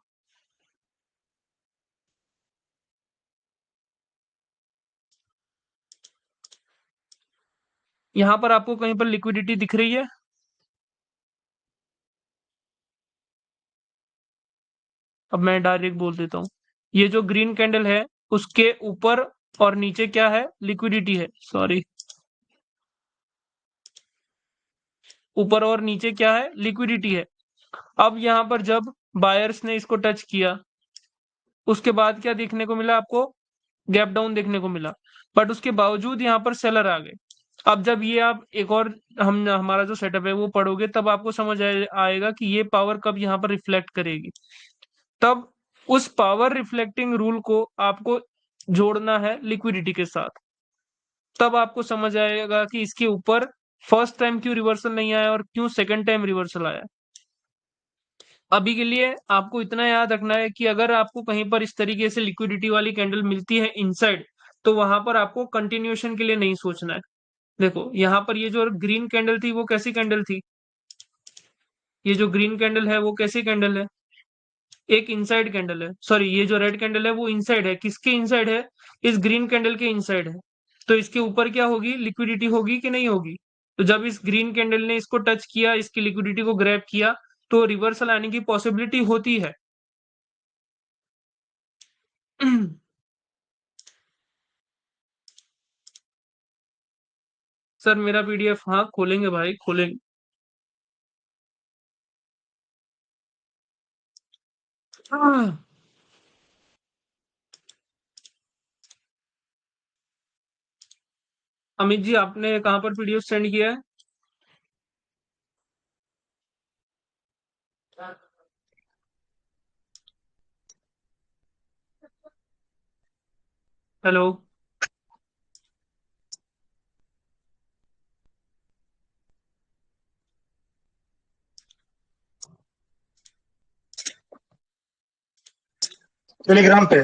यहाँ पर आपको कहीं पर लिक्विडिटी दिख रही है? अब मैं डायरेक्ट बोल देता हूँ, ये जो ग्रीन कैंडल है उसके ऊपर और नीचे क्या है? लिक्विडिटी है। सॉरी, ऊपर और नीचे क्या है? लिक्विडिटी है। अब यहाँ पर जब बायर्स ने इसको टच किया, उसके बाद क्या देखने को मिला आपको? गैप डाउन देखने को मिला, बट उसके बावजूद यहाँ पर सेलर आ गए। अब जब ये आप एक और हम हमारा जो सेटअप है वो पढ़ोगे तब आपको समझ आएगा कि ये पावर कब यहाँ पर रिफ्लेक्ट करेगी। तब उस पावर रिफ्लेक्टिंग रूल को आपको जोड़ना है लिक्विडिटी के साथ। तब आपको समझ आएगा कि इसके ऊपर फर्स्ट टाइम क्यों रिवर्सल नहीं आया और क्यों सेकंड टाइम रिवर्सल आया। अभी के लिए आपको इतना याद रखना है कि अगर आपको कहीं पर इस तरीके से लिक्विडिटी वाली कैंडल मिलती है इनसाइड, तो वहां पर आपको कंटिन्यूएशन के लिए नहीं सोचना है। देखो यहाँ पर ये जो ग्रीन कैंडल थी वो कैसी कैंडल थी? ये जो ग्रीन कैंडल है वो कैसी कैंडल है? एक इनसाइड कैंडल है। सॉरी, ये जो रेड कैंडल है वो इनसाइड है। किसके इनसाइड है? इस ग्रीन कैंडल के इनसाइड है। तो इसके ऊपर क्या होगी? लिक्विडिटी होगी कि नहीं होगी? तो जब इस ग्रीन कैंडल ने इसको टच किया, इसकी लिक्विडिटी को ग्रैब किया, तो रिवर्सल आने की पॉसिबिलिटी होती है। सर मेरा पीडीएफ, हाँ खोलेंगे भाई, खोलेंगे। हाँ। अमित जी, आपने कहाँ पर पीडीएफ सेंड किया है? हेलो। टेलीग्राम पे,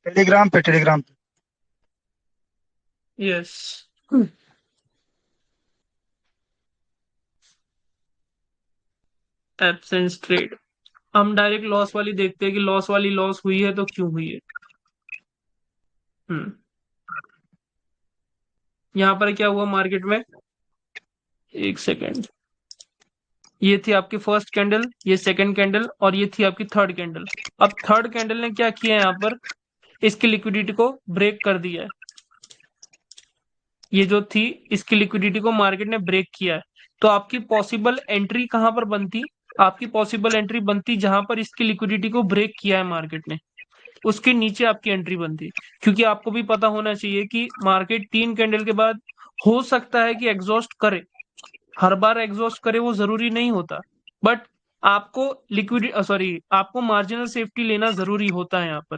टेलीग्राम पे, टेलीग्राम पे। यस। Absence trade. हम डायरेक्ट लॉस वाली देखते हैं कि लॉस वाली लॉस हुई है तो क्यों हुई है। हम्म यहाँ पर क्या हुआ मार्केट में? एक सेकेंड। ये थी आपकी फर्स्ट कैंडल, ये सेकंड कैंडल और ये थी आपकी थर्ड कैंडल। अब थर्ड कैंडल ने क्या किया? यहाँ पर इसकी लिक्विडिटी को ब्रेक कर दिया है। ये जो थी इसकी लिक्विडिटी को मार्केट ने ब्रेक किया है। तो आपकी पॉसिबल एंट्री कहां पर बनती? आपकी पॉसिबल एंट्री बनती जहां पर इसकी लिक्विडिटी को ब्रेक किया है मार्केट ने, उसके नीचे आपकी एंट्री बनती। क्योंकि आपको भी पता होना चाहिए कि मार्केट 3 कैंडल के बाद हो सकता है कि एग्जॉस्ट करे। हर बार एग्जॉस्ट करे वो जरूरी नहीं होता, बट आपको आपको मार्जिनल सेफ्टी लेना जरूरी होता है यहाँ पर।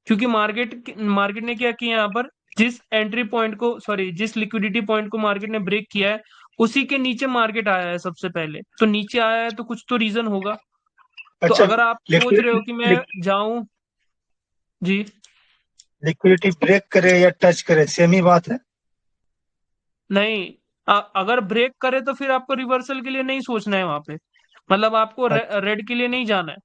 क्योंकि मार्केट ने क्या किया यहाँ पर? जिस लिक्विडिटी पॉइंट को मार्केट ने ब्रेक किया है उसी के नीचे मार्केट आया है सबसे पहले। तो नीचे आया है तो कुछ तो रीजन होगा। तो अच्छा, अगर आप सोच रहे हो कि मैं जाऊं। जी। लिक्विडिटी ब्रेक करे या टच करे, सेम ही बात है। नहीं, अगर ब्रेक करे तो फिर आपको रिवर्सल के लिए नहीं सोचना है वहां पे। मतलब आपको रेड के लिए नहीं जाना है।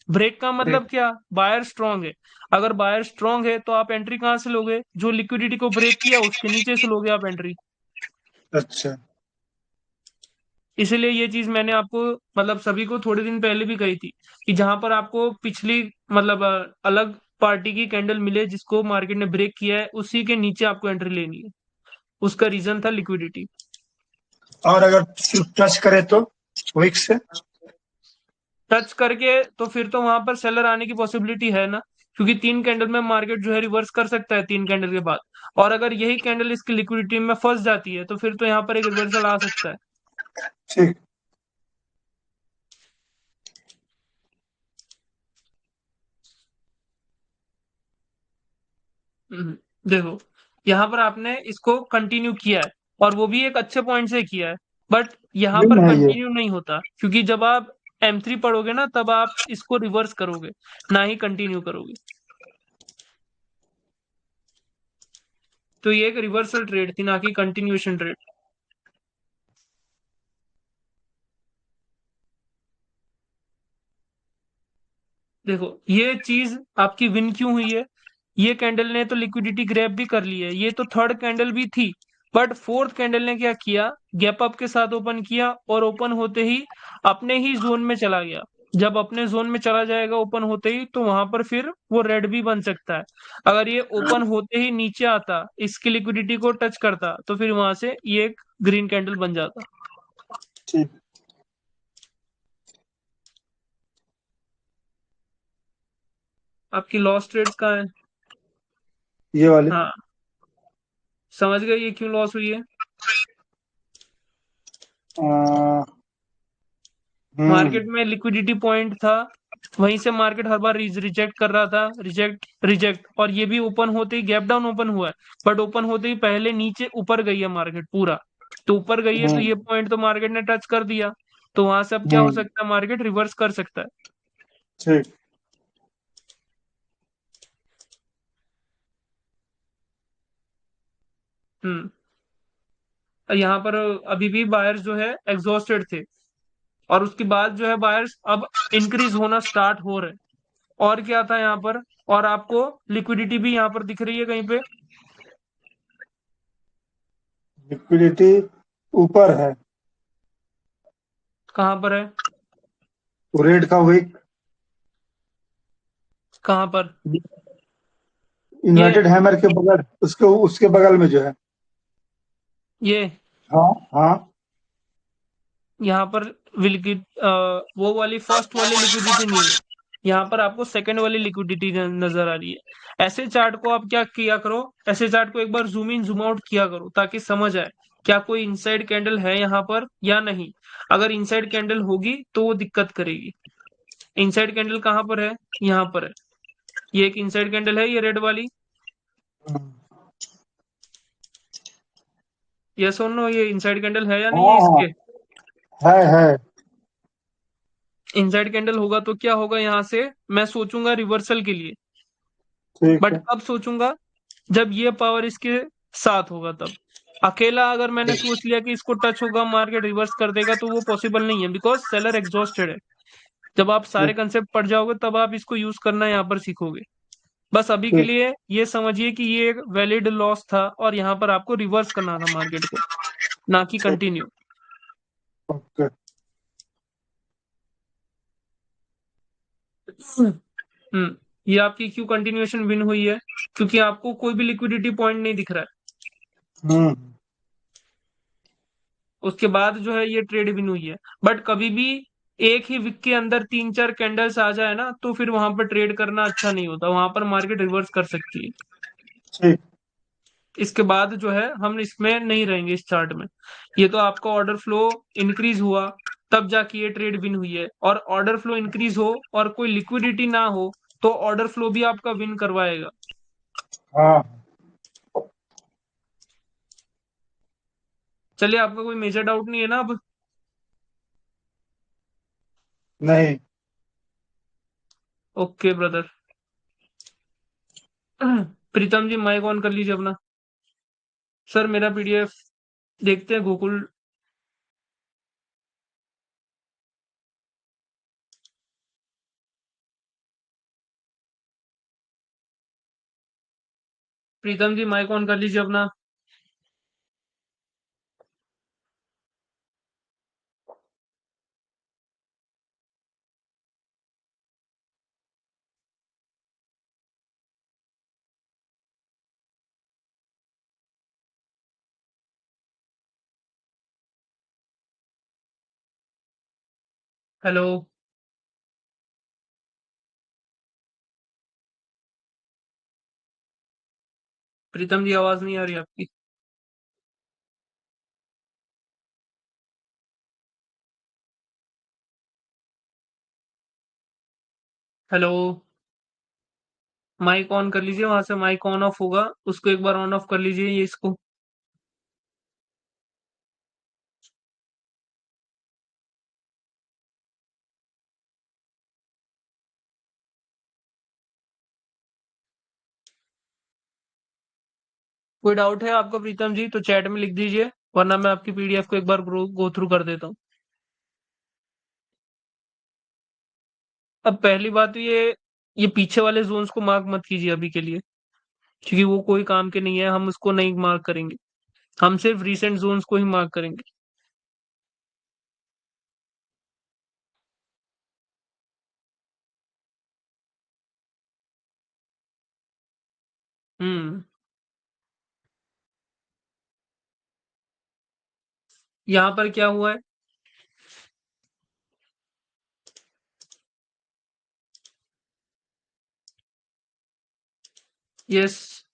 ब्रेक का मतलब क्या? बायर स्ट्रांग है। अगर बायर स्ट्रांग है तो आप एंट्री कहां से लोगे? जो लिक्विडिटी को ब्रेक किया उसके नीचे से लोगे आप एंट्री। अच्छा, इसीलिए ये चीज मैंने आपको मतलब सभी को थोड़े दिन पहले भी कही थी कि जहां पर आपको पिछली मतलब अलग पार्टी की कैंडल मिले जिसको मार्केट ने ब्रेक किया है उसी के नीचे आपको एंट्री लेनी है। उसका रीजन था लिक्विडिटी। और अगर सिर्फ टच करे तो विक से? टच करके तो फिर तो वहां पर सेलर आने की पॉसिबिलिटी है ना, क्योंकि 3 कैंडल में मार्केट जो है रिवर्स कर सकता है 3 कैंडल के बाद। और अगर यही कैंडल इसकी लिक्विडिटी में फंस जाती है तो फिर तो यहाँ पर एक रिवर्सल आ सकता है। ठीक। देखो यहाँ पर आपने इसको कंटिन्यू किया है और वो भी एक अच्छे पॉइंट से किया है। बट यहाँ पर विन है ये। कंटिन्यू नहीं होता, क्योंकि जब आप M3 पढ़ोगे ना तब आप इसको रिवर्स करोगे, ना ही कंटिन्यू करोगे। तो ये एक रिवर्सल ट्रेड थी, ना कि कंटिन्यूएशन ट्रेड। देखो ये चीज आपकी विन क्यों हुई है, ये कैंडल ने तो लिक्विडिटी ग्रैब भी कर ली है, ये तो थर्ड कैंडल भी थी, बट फोर्थ कैंडल ने क्या किया, गैप अप के साथ ओपन किया और ओपन होते ही अपने ही जोन में चला गया। जब अपने जोन में चला जाएगा ओपन होते ही, तो वहां पर फिर वो रेड भी बन सकता है। अगर ये ओपन होते ही नीचे आता, इसकी लिक्विडिटी को टच करता, तो फिर वहां से ये एक ग्रीन कैंडल बन जाता। ठीक। आपकी लॉस ट्रेड्स कहाँ है? ये वाले। हाँ, समझ गए ये क्यों लॉस हुई है। आ, मार्केट हम्म। में लिक्विडिटी पॉइंट था, वहीं से मार्केट हर बार रिजेक्ट कर रहा था, रिजेक्ट रिजेक्ट, और ये भी ओपन होते ही गैप डाउन ओपन हुआ है, बट ओपन होते ही पहले नीचे ऊपर गई है मार्केट पूरा। तो ऊपर गई है तो ये हम्म। पॉइंट तो मार्केट ने टच कर दिया, तो वहां से अब क्या हो हम्म। सकता है, मार्केट रिवर्स कर सकता है। ठीक। हम्म। यहाँ पर अभी भी बायर्स जो है एग्जॉस्टेड थे, और उसके बाद जो है बायर्स अब इंक्रीज होना स्टार्ट हो रहे हैं। और क्या था यहाँ पर, और आपको लिक्विडिटी भी यहाँ पर दिख रही है कहीं पे? लिक्विडिटी ऊपर है। कहाँ पर है? रेड का विक कहाँ पर? ये इन्वर्टेड हैमर के बगल, उसके उसके बगल में जो है। ये हाँ हाँ। यहाँ पर वो वाली फर्स्ट वाली लिक्विडिटी नहीं है, यहाँ पर आपको सेकंड वाली लिक्विडिटी नजर आ रही है। ऐसे चार्ट को आप क्या किया करो, ऐसे चार्ट को एक बार जूम इन जूम आउट किया करो, ताकि समझ आए क्या कोई इनसाइड कैंडल है यहाँ पर या नहीं। अगर इनसाइड कैंडल होगी तो वो दिक्कत करेगी। इनसाइड कैंडल कहाँ पर है? यहाँ पर है। ये एक इनसाइड कैंडल है, ये रेड वाली। ये सुन लो, ये इनसाइड कैंडल है या नहीं है हाँ इसके? है। इनसाइड कैंडल होगा तो क्या होगा, यहाँ से मैं सोचूंगा रिवर्सल के लिए, ठीक बट है। कब सोचूंगा, जब ये पावर इसके साथ होगा तब। अकेला अगर मैंने सोच लिया कि इसको टच होगा मार्केट रिवर्स कर देगा, तो वो पॉसिबल नहीं है, बिकॉज सेलर एग्जॉस्टेड है। जब आप सारे ठीक। कंसेप्ट पढ़ जाओगे तब आप इसको यूज करना यहाँ पर सीखोगे। बस अभी के ठीक। लिए ये समझिए कि ये एक वैलिड लॉस था, और यहाँ पर आपको रिवर्स करना था मार्केट को, ना कि ठीक। कंटिन्यू। ओके। हम्म। ये आपकी क्यों कंटिन्यूएशन विन हुई है, क्योंकि आपको कोई भी लिक्विडिटी पॉइंट नहीं दिख रहा है। हम्म। उसके बाद जो है ये ट्रेड विन हुई है। बट कभी भी एक ही वीक के अंदर तीन चार कैंडल्स आ जाए ना, तो फिर वहां पर ट्रेड करना अच्छा नहीं होता, वहां पर मार्केट रिवर्स कर सकती है। ठीक। इसके बाद जो है हम इसमें नहीं रहेंगे इस चार्ट में। ये तो आपका ऑर्डर फ्लो इंक्रीज हुआ तब जाके ये ट्रेड विन हुई है, और ऑर्डर फ्लो इंक्रीज हो और कोई लिक्विडिटी ना हो, तो ऑर्डर फ्लो भी आपका विन करवाएगा। हाँ। चलिए, आपका कोई मेजर डाउट नहीं है ना अब? नहीं। Okay brother. Pritam ji mike on कर लीजिए अपना। सर मेरा पीडीएफ देखते हैं गोकुल। प्रीतम जी माइक ऑन कर लीजिए अपना। हेलो। प्रीतम जी आवाज नहीं आ रही आपकी। हेलो। माइक ऑन कर लीजिए, वहां से माइक ऑन ऑफ होगा, उसको एक बार ऑन ऑफ कर लीजिए, ये इसको। कोई डाउट है आपको प्रीतम जी तो चैट में लिख दीजिए, वरना मैं आपकी पीडीएफ को एक बार गो थ्रू कर देता हूँ। अब पहली बात तो ये पीछे वाले जोन्स को मार्क मत कीजिए अभी के लिए, क्योंकि वो कोई काम के नहीं है, हम उसको नहीं मार्क करेंगे। हम सिर्फ रीसेंट जोन्स को ही मार्क करेंगे। हम्म। यहाँ पर क्या हुआ है? यस,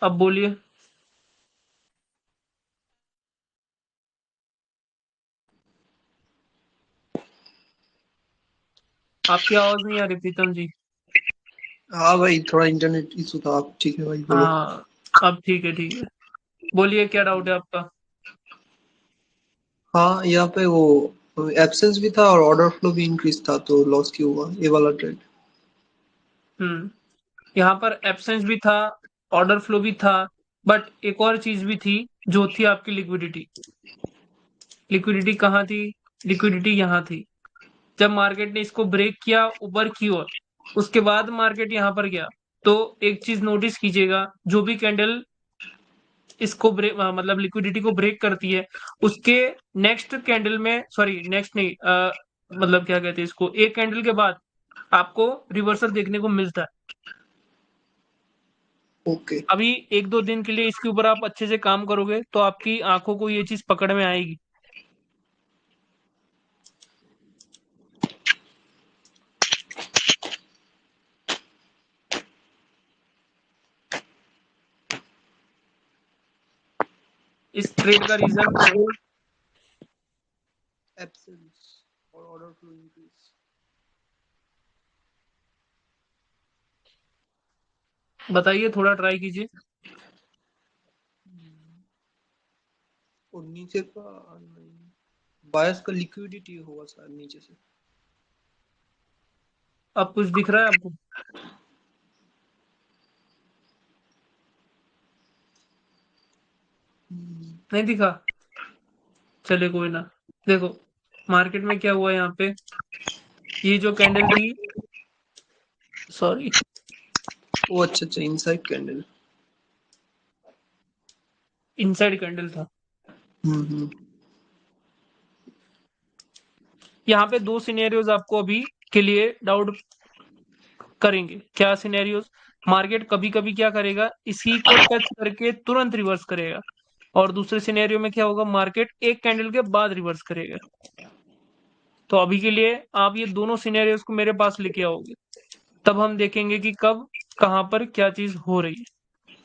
अब बोलिए। आपकी आवाज नहीं आ रही प्रीतम जी। हाँ भाई, थोड़ा इंटरनेट इशू था। आप ठीक है भाई, बोलो। हाँ, अब ठीक है, ठीक है। बोलिए क्या डाउट है आपका? हाँ, यहाँ पे वो एब्सेंस भी था और ऑर्डर फ्लो भी इंक्रीज था, तो लॉस क्यों हुआ ये वाला ट्रेड? हम्म। यहाँ पर एब्सेंस भी था, ऑर्डर फ्लो भी था, बट एक और चीज भी थी जो थी आपकी लिक्विडिटी। लिक्विडिटी कहाँ थी? लिक्विडिटी यहाँ थी। जब मार्केट ने इसको ब्रेक किया ऊपर की ओर, उसके बाद मार्केट यहाँ पर गया, तो एक चीज नोटिस कीजिएगा, जो भी कैंडल इसको ब्रेक मतलब लिक्विडिटी को ब्रेक करती है, उसके नेक्स्ट कैंडल में, सॉरी नेक्स्ट नहीं, मतलब क्या कहते हैं इसको, एक कैंडल के बाद आपको रिवर्सल देखने को मिलता है। ओके। अभी एक दो दिन के लिए इसके ऊपर आप अच्छे से काम करोगे तो आपकी आंखों को ये चीज पकड़ में आएगी। इस ट्रेड का रीजन एब्सेंस और ऑर्डर फ्लो इंक्रीज। बताइए, थोड़ा ट्राई कीजिए। और नीचे का बायस का लिक्विडिटी होगा शायद नीचे से। अब कुछ दिख रहा है आपको? नहीं दिखा? चलिए कोई ना। देखो मार्केट में क्या हुआ यहाँ पे, ये जो कैंडल थी, सॉरी, ओ अच्छा अच्छा, इनसाइड कैंडल। इनसाइड कैंडल था। हम्म। यहाँ पे दो सिनेरियोज आपको अभी के लिए डाउट करेंगे। क्या सिनेरियोज? मार्केट कभी कभी क्या करेगा, इसी को टच करके तुरंत रिवर्स करेगा, और दूसरे सिनेरियो में क्या होगा, मार्केट एक कैंडल के बाद रिवर्स करेगा। तो अभी के लिए आप ये दोनों सिनेरियोज को मेरे पास लेके आओगे, तब हम देखेंगे कि कब कहां पर क्या चीज हो रही है।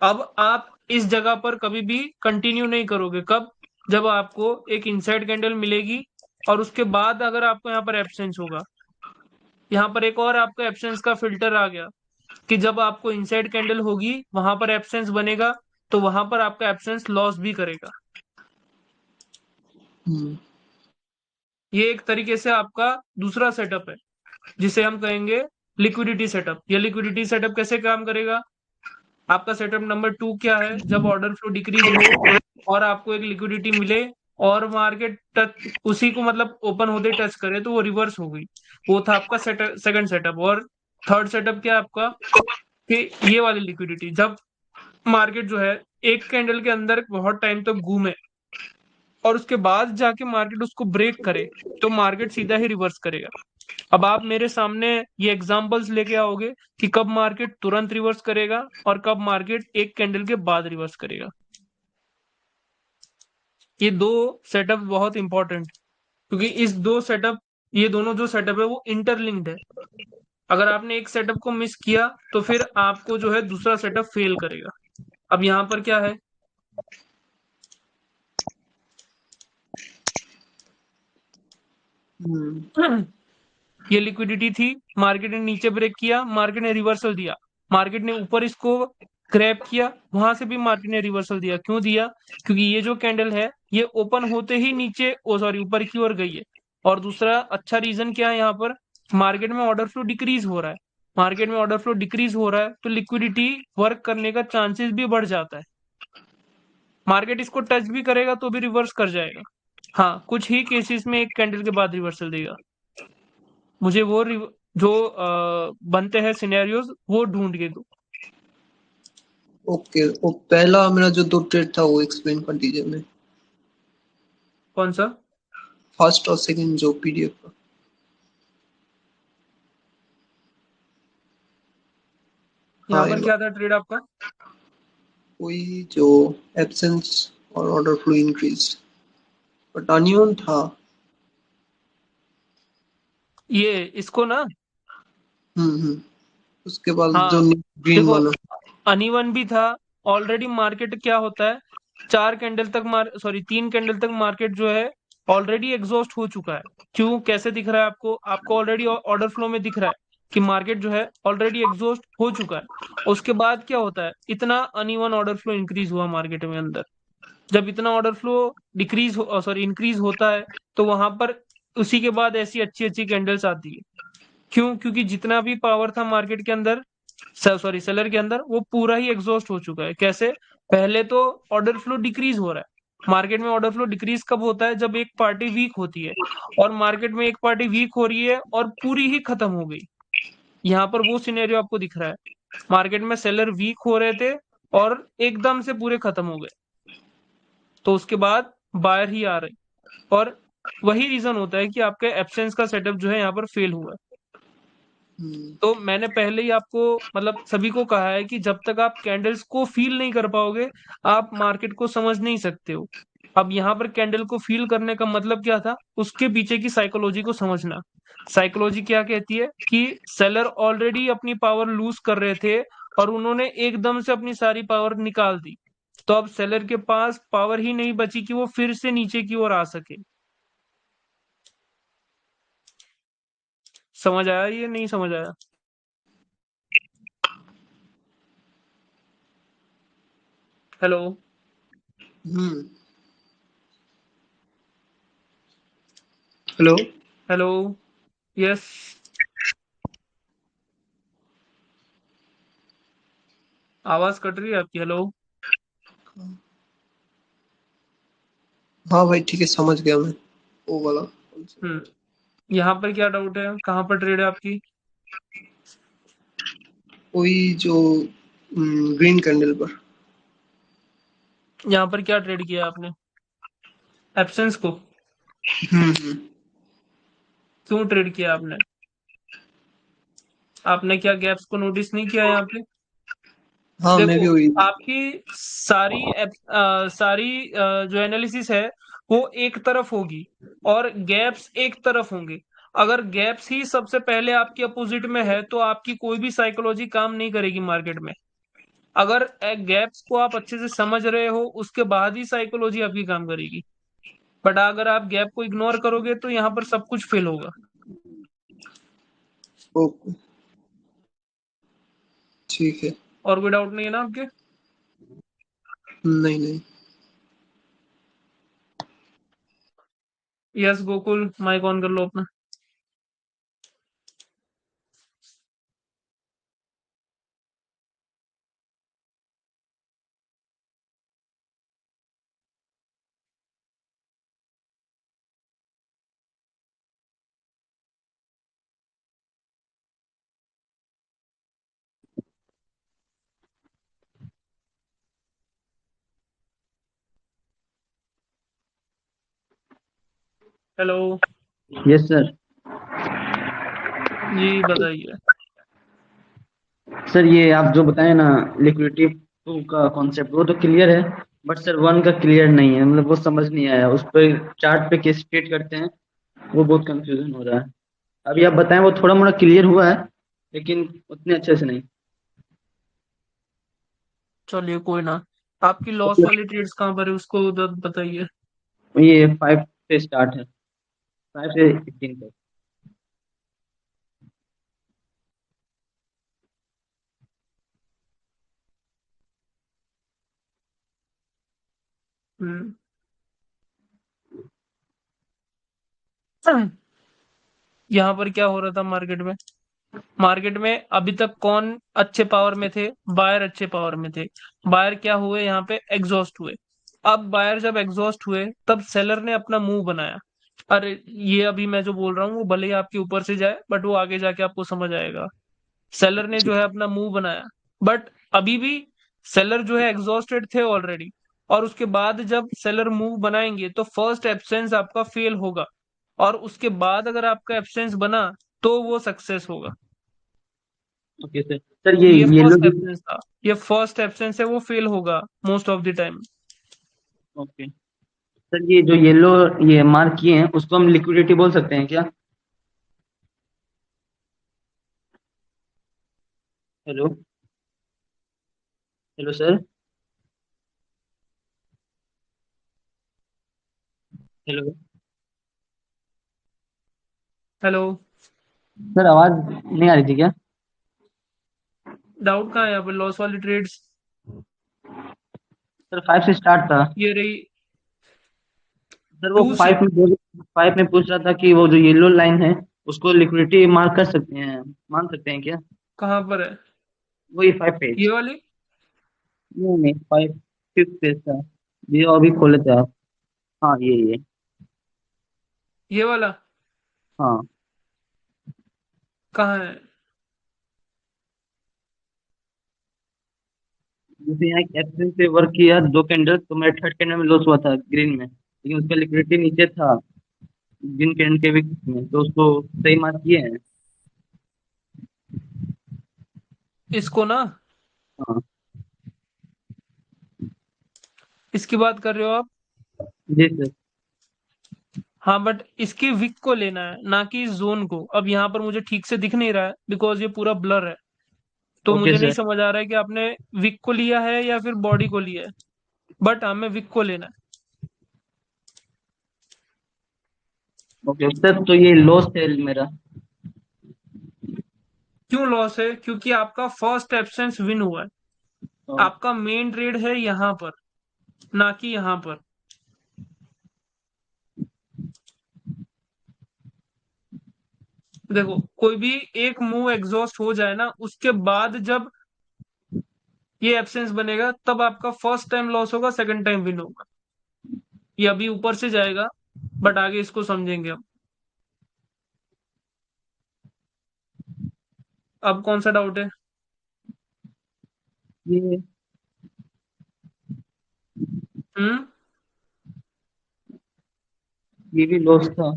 अब आप इस जगह पर कभी भी कंटिन्यू नहीं करोगे। कब? जब आपको एक इनसाइड कैंडल मिलेगी और उसके बाद अगर आपको यहाँ पर एब्सेंस होगा। यहाँ पर एक और आपका एब्सेंस का फिल्टर आ गया कि जब आपको इनसाइड कैंडल होगी वहां पर एब्सेंस बनेगा, तो वहां पर आपका एब्सेंस लॉस भी करेगा। हम्म। ये एक तरीके से आपका दूसरा सेटअप है, जिसे हम कहेंगे लिक्विडिटी सेटअप। ये लिक्विडिटी सेटअप कैसे काम करेगा? आपका सेटअप नंबर 2 क्या है? जब ऑर्डर फ्लो डिक्रीज हो और आपको एक लिक्विडिटी मिले और मार्केट टच उसी को मतलब ओपन होते टच करे, तो वो रिवर्स हो गई। वो था आपका सेकंड सेटअप। और थर्ड सेटअप क्या है आपका, कि ये वाली लिक्विडिटी, जब मार्केट जो है एक कैंडल के अंदर बहुत टाइम तक घूमे और उसके बाद जाके मार्केट उसको ब्रेक करे, तो मार्केट सीधा ही रिवर्स करेगा। अब आप मेरे सामने ये एग्जांपल्स लेके आओगे कि कब मार्केट तुरंत रिवर्स करेगा और कब मार्केट एक कैंडल के बाद रिवर्स करेगा। ये दो सेटअप बहुत इंपॉर्टेंट, क्योंकि इस दो सेटअप, ये दोनों जो सेटअप है वो इंटरलिंक्ड है। अगर आपने एक सेटअप को मिस किया तो फिर आपको जो है दूसरा सेटअप फेल करेगा। अब यहाँ पर क्या है, ये लिक्विडिटी थी, मार्केट ने नीचे ब्रेक किया, मार्केट ने रिवर्सल दिया, मार्केट ने ऊपर इसको ग्रैब किया, वहां से भी मार्केट ने रिवर्सल दिया। क्यों दिया? क्योंकि ये जो कैंडल है ये ओपन होते ही नीचे, ओ सॉरी, ऊपर की ओर गई है। और दूसरा अच्छा रीजन क्या है, यहाँ पर मार्केट में ऑर्डर फ्लो डिक्रीज हो रहा है। मार्केट में ऑर्डर फ्लो डिक्रीज हो रहा है तो लिक्विडिटी वर्क करने का चांसेस भी बढ़ जाता है। मार्केट इसको टच भी करेगा तो भी रिवर्स कर जाएगा। हाँ, कुछ ही केसेस में एक कैंडल के बाद रिवर्सल देगा। मुझे वो जो बनते हैं सिनेरियोज वो ढूंढ के दो। ओके, वो पहला मेरा जो 2 ट्रेड था वो एक्सप्लेन कर दीजिए मैं। कौन सा? फर्स्ट और सेकंड जो पीडीएफ का। यहाँ हाँ, ये पर क्या था ट्रेड आपका? वही जो एब्सेंस और ऑर्डर फ्लो इंक्रीज, बट अनयोन था। ये इसको ना, उसके बाद जो हाँ ग्रीन देखो, वाला। अनइवन भी था। ऑलरेडी मार्केट क्या होता है, 3 कैंडल तक मार्केट जो है ऑलरेडी एग्जॉस्ट हो चुका है। क्यों, कैसे दिख रहा है आपको? आपको ऑलरेडी ऑर्डर फ्लो में दिख रहा है कि मार्केट जो है ऑलरेडी एग्जॉस्ट हो चुका है। उसके बाद क्या होता है, इतना अनइवन ऑर्डर फ्लो इंक्रीज हुआ मार्केट में अंदर। जब इतना ऑर्डर फ्लो डिक्रीज हो सॉरी इंक्रीज होता है तो वहां पर उसी के बाद ऐसी अच्छी अच्छी कैंडल्स आती है। क्यों? क्योंकि जितना भी पावर था मार्केट के अंदर, सेलर के अंदर, वो पूरा ही एग्जॉस्ट हो चुका है। कैसे? पहले तो ऑर्डर फ्लो डिक्रीज हो रहा है। मार्केट में ऑर्डर फ्लो डिक्रीज कब होता है? जब एक पार्टी वीक होती है। और मार्केट में एक पार्टी वीक हो रही है और पूरी ही खत्म हो गई। यहाँ पर वो सिनेरियो आपको दिख रहा है। मार्केट में सेलर वीक हो रहे थे और एकदम से पूरे खत्म हो गए, तो उसके बाद बायर ही आ रहे। और वही रीजन होता है कि आपके एब्सेंस का सेटअप जो है यहाँ पर फेल हुआ है। तो मैंने पहले ही आपको मतलब सभी को कहा है कि जब तक आप कैंडल्स को फील नहीं कर पाओगे आप मार्केट को समझ नहीं सकते हो। अब यहाँ पर कैंडल को फील करने का मतलब क्या था, उसके पीछे की साइकोलॉजी को समझना। साइकोलॉजी क्या कहती है कि सेलर ऑलरेडी अपनी पावर लूज कर रहे थे और उन्होंने एकदम से अपनी सारी पावर निकाल दी। तो अब सेलर के पास पावर ही नहीं बची कि वो फिर से नीचे की ओर आ सके। समझ आया ये नहीं समझ आया? हेलो? हम्म हेलो। हेलो? यस। आवाज कट रही है आपकी। हेलो? हाँ भाई, ठीक है, समझ गया मैं वो वाला। हम्म। यहाँ पर क्या डाउट है, कहाँ पर ट्रेड है आपकी? वही जो ग्रीन कैंडल पर। यहाँ पर क्या ट्रेड किया आपने? एब्सेंस को? हम्म क्यों ट्रेड किया आपने? आपने क्या गैप्स को नोटिस नहीं किया यहाँ पे? हाँ, मैं भी देखो, वही। आपकी सारी जो एनालिसिस है वो एक तरफ होगी और गैप्स एक तरफ होंगे। अगर गैप्स ही सबसे पहले आपकी अपोजिट में है तो आपकी कोई भी साइकोलॉजी काम नहीं करेगी मार्केट में। अगर गैप्स को आप अच्छे से समझ रहे हो उसके बाद ही साइकोलॉजी आपकी काम करेगी। बट अगर आप गैप को इग्नोर करोगे तो यहाँ पर सब कुछ फेल होगा। ओके, ठीक है। और कोई डाउट नहीं है ना आपके? नहीं नहीं। यस गोकुल, माइक ऑन कर लो अपना। हेलो? Yes sir. जी बताइए। सर ये आप जो बताए ना लिक्विडिटी टू का कॉन्सेप्ट वो तो क्लियर है, बट सर वन का क्लियर नहीं है, मतलब वो समझ नहीं आया। उस पर चार्ट पे कैसे ट्रीट करते हैं वो बहुत कंफ्यूजन हो रहा है। अभी आप बताएं वो थोड़ा मोड़ा क्लियर हुआ है लेकिन उतने अच्छे से नहीं। चलिए कोई ना। आपकी लॉस वाली ट्रेड्स कहाँ पर है उसको बताइए। ये 5 से स्टार्ट है, 5 से 15 तक। हम्म। यहाँ पर क्या हो रहा था मार्केट में? मार्केट में अभी तक कौन अच्छे पावर में थे? बायर अच्छे पावर में थे। बायर क्या हुए यहाँ पे? एग्जॉस्ट हुए। अब बायर जब एग्जॉस्ट हुए तब सेलर ने अपना मूव बनाया। अरे ये अभी मैं जो बोल रहा हूँ वो भले ही आपके ऊपर से जाए बट वो आगे जाके आपको समझ आएगा। सेलर ने जो है अपना मूव बनाया, बट अभी भी सेलर जो है एग्जॉस्टेड थे ऑलरेडी। और उसके बाद जब सेलर मूव बनाएंगे तो फर्स्ट एब्सेंस आपका फेल होगा, और उसके बाद अगर आपका एब्सेंस बना तो वो सक्सेस होगा। Okay sir. सर तो ये येलो फर्स्ट जो एब्सेंस था, ये फर्स्ट एब्सेंस है, वो फेल होगा most of the time. Okay sir, ये जो येलो ये मार्क किए हैं उसको हम लिक्विडिटी बोल सकते हैं क्या? Hello. Hello sir. Hello hello. Sir, आवाज नहीं आ रही थी क्या? डाउट कहाँ है यहाँ पे? लॉस वाली ट्रेड्स सर 5 से स्टार्ट था। ये रही। सर वो 2 से 5 में पूछ रहा था कि वो जो येलो लाइन है उसको लिक्विडिटी मार्क कर सकते हैं, मान सकते हैं क्या? कहाँ पर है? वही 5 पेज। ये वाली? नहीं नहीं, 5 पेज था। ये अभी खोले थे आप? हाँ ये। ये वाला हाँ। कहाँ है? जैसे यहाँ एक्सेल पे वर्क किया 2 कैंडल, तो मेरा थर्ड कैंडल में लॉस हुआ था ग्रीन में, लेकिन उसका लिक्विडिटी नीचे था ग्रीन कैंडल के विक में, तो उसको सही मार्क किए हैं। इसको ना, हाँ। इसकी बात कर रहे हो आप? जी सर। हाँ, बट इसके विक को लेना है ना कि इस जोन को। अब यहाँ पर मुझे ठीक से दिख नहीं रहा है बिकॉज ये पूरा ब्लर है, तो ओके मुझे नहीं सर। समझ आ रहा है कि आपने विक को लिया है या फिर बॉडी को लिया है। बट हमें विक को लेना है। ओके सर, तो ये लॉस है मेरा। क्यों लॉस है? क्योंकि आपका फर्स्ट एब्सेंस विन हुआ है। हाँ। आपका मेन ट्रेड है यहाँ पर, ना कि यहाँ पर। देखो, कोई भी एक मूव एग्जॉस्ट हो जाए ना, उसके बाद जब ये एब्सेंस बनेगा तब आपका फर्स्ट टाइम लॉस होगा, सेकंड टाइम विन होगा। ये अभी ऊपर से जाएगा बट आगे इसको समझेंगे हम। अब कौन सा डाउट है? ये हम्म। ये भी लॉस था।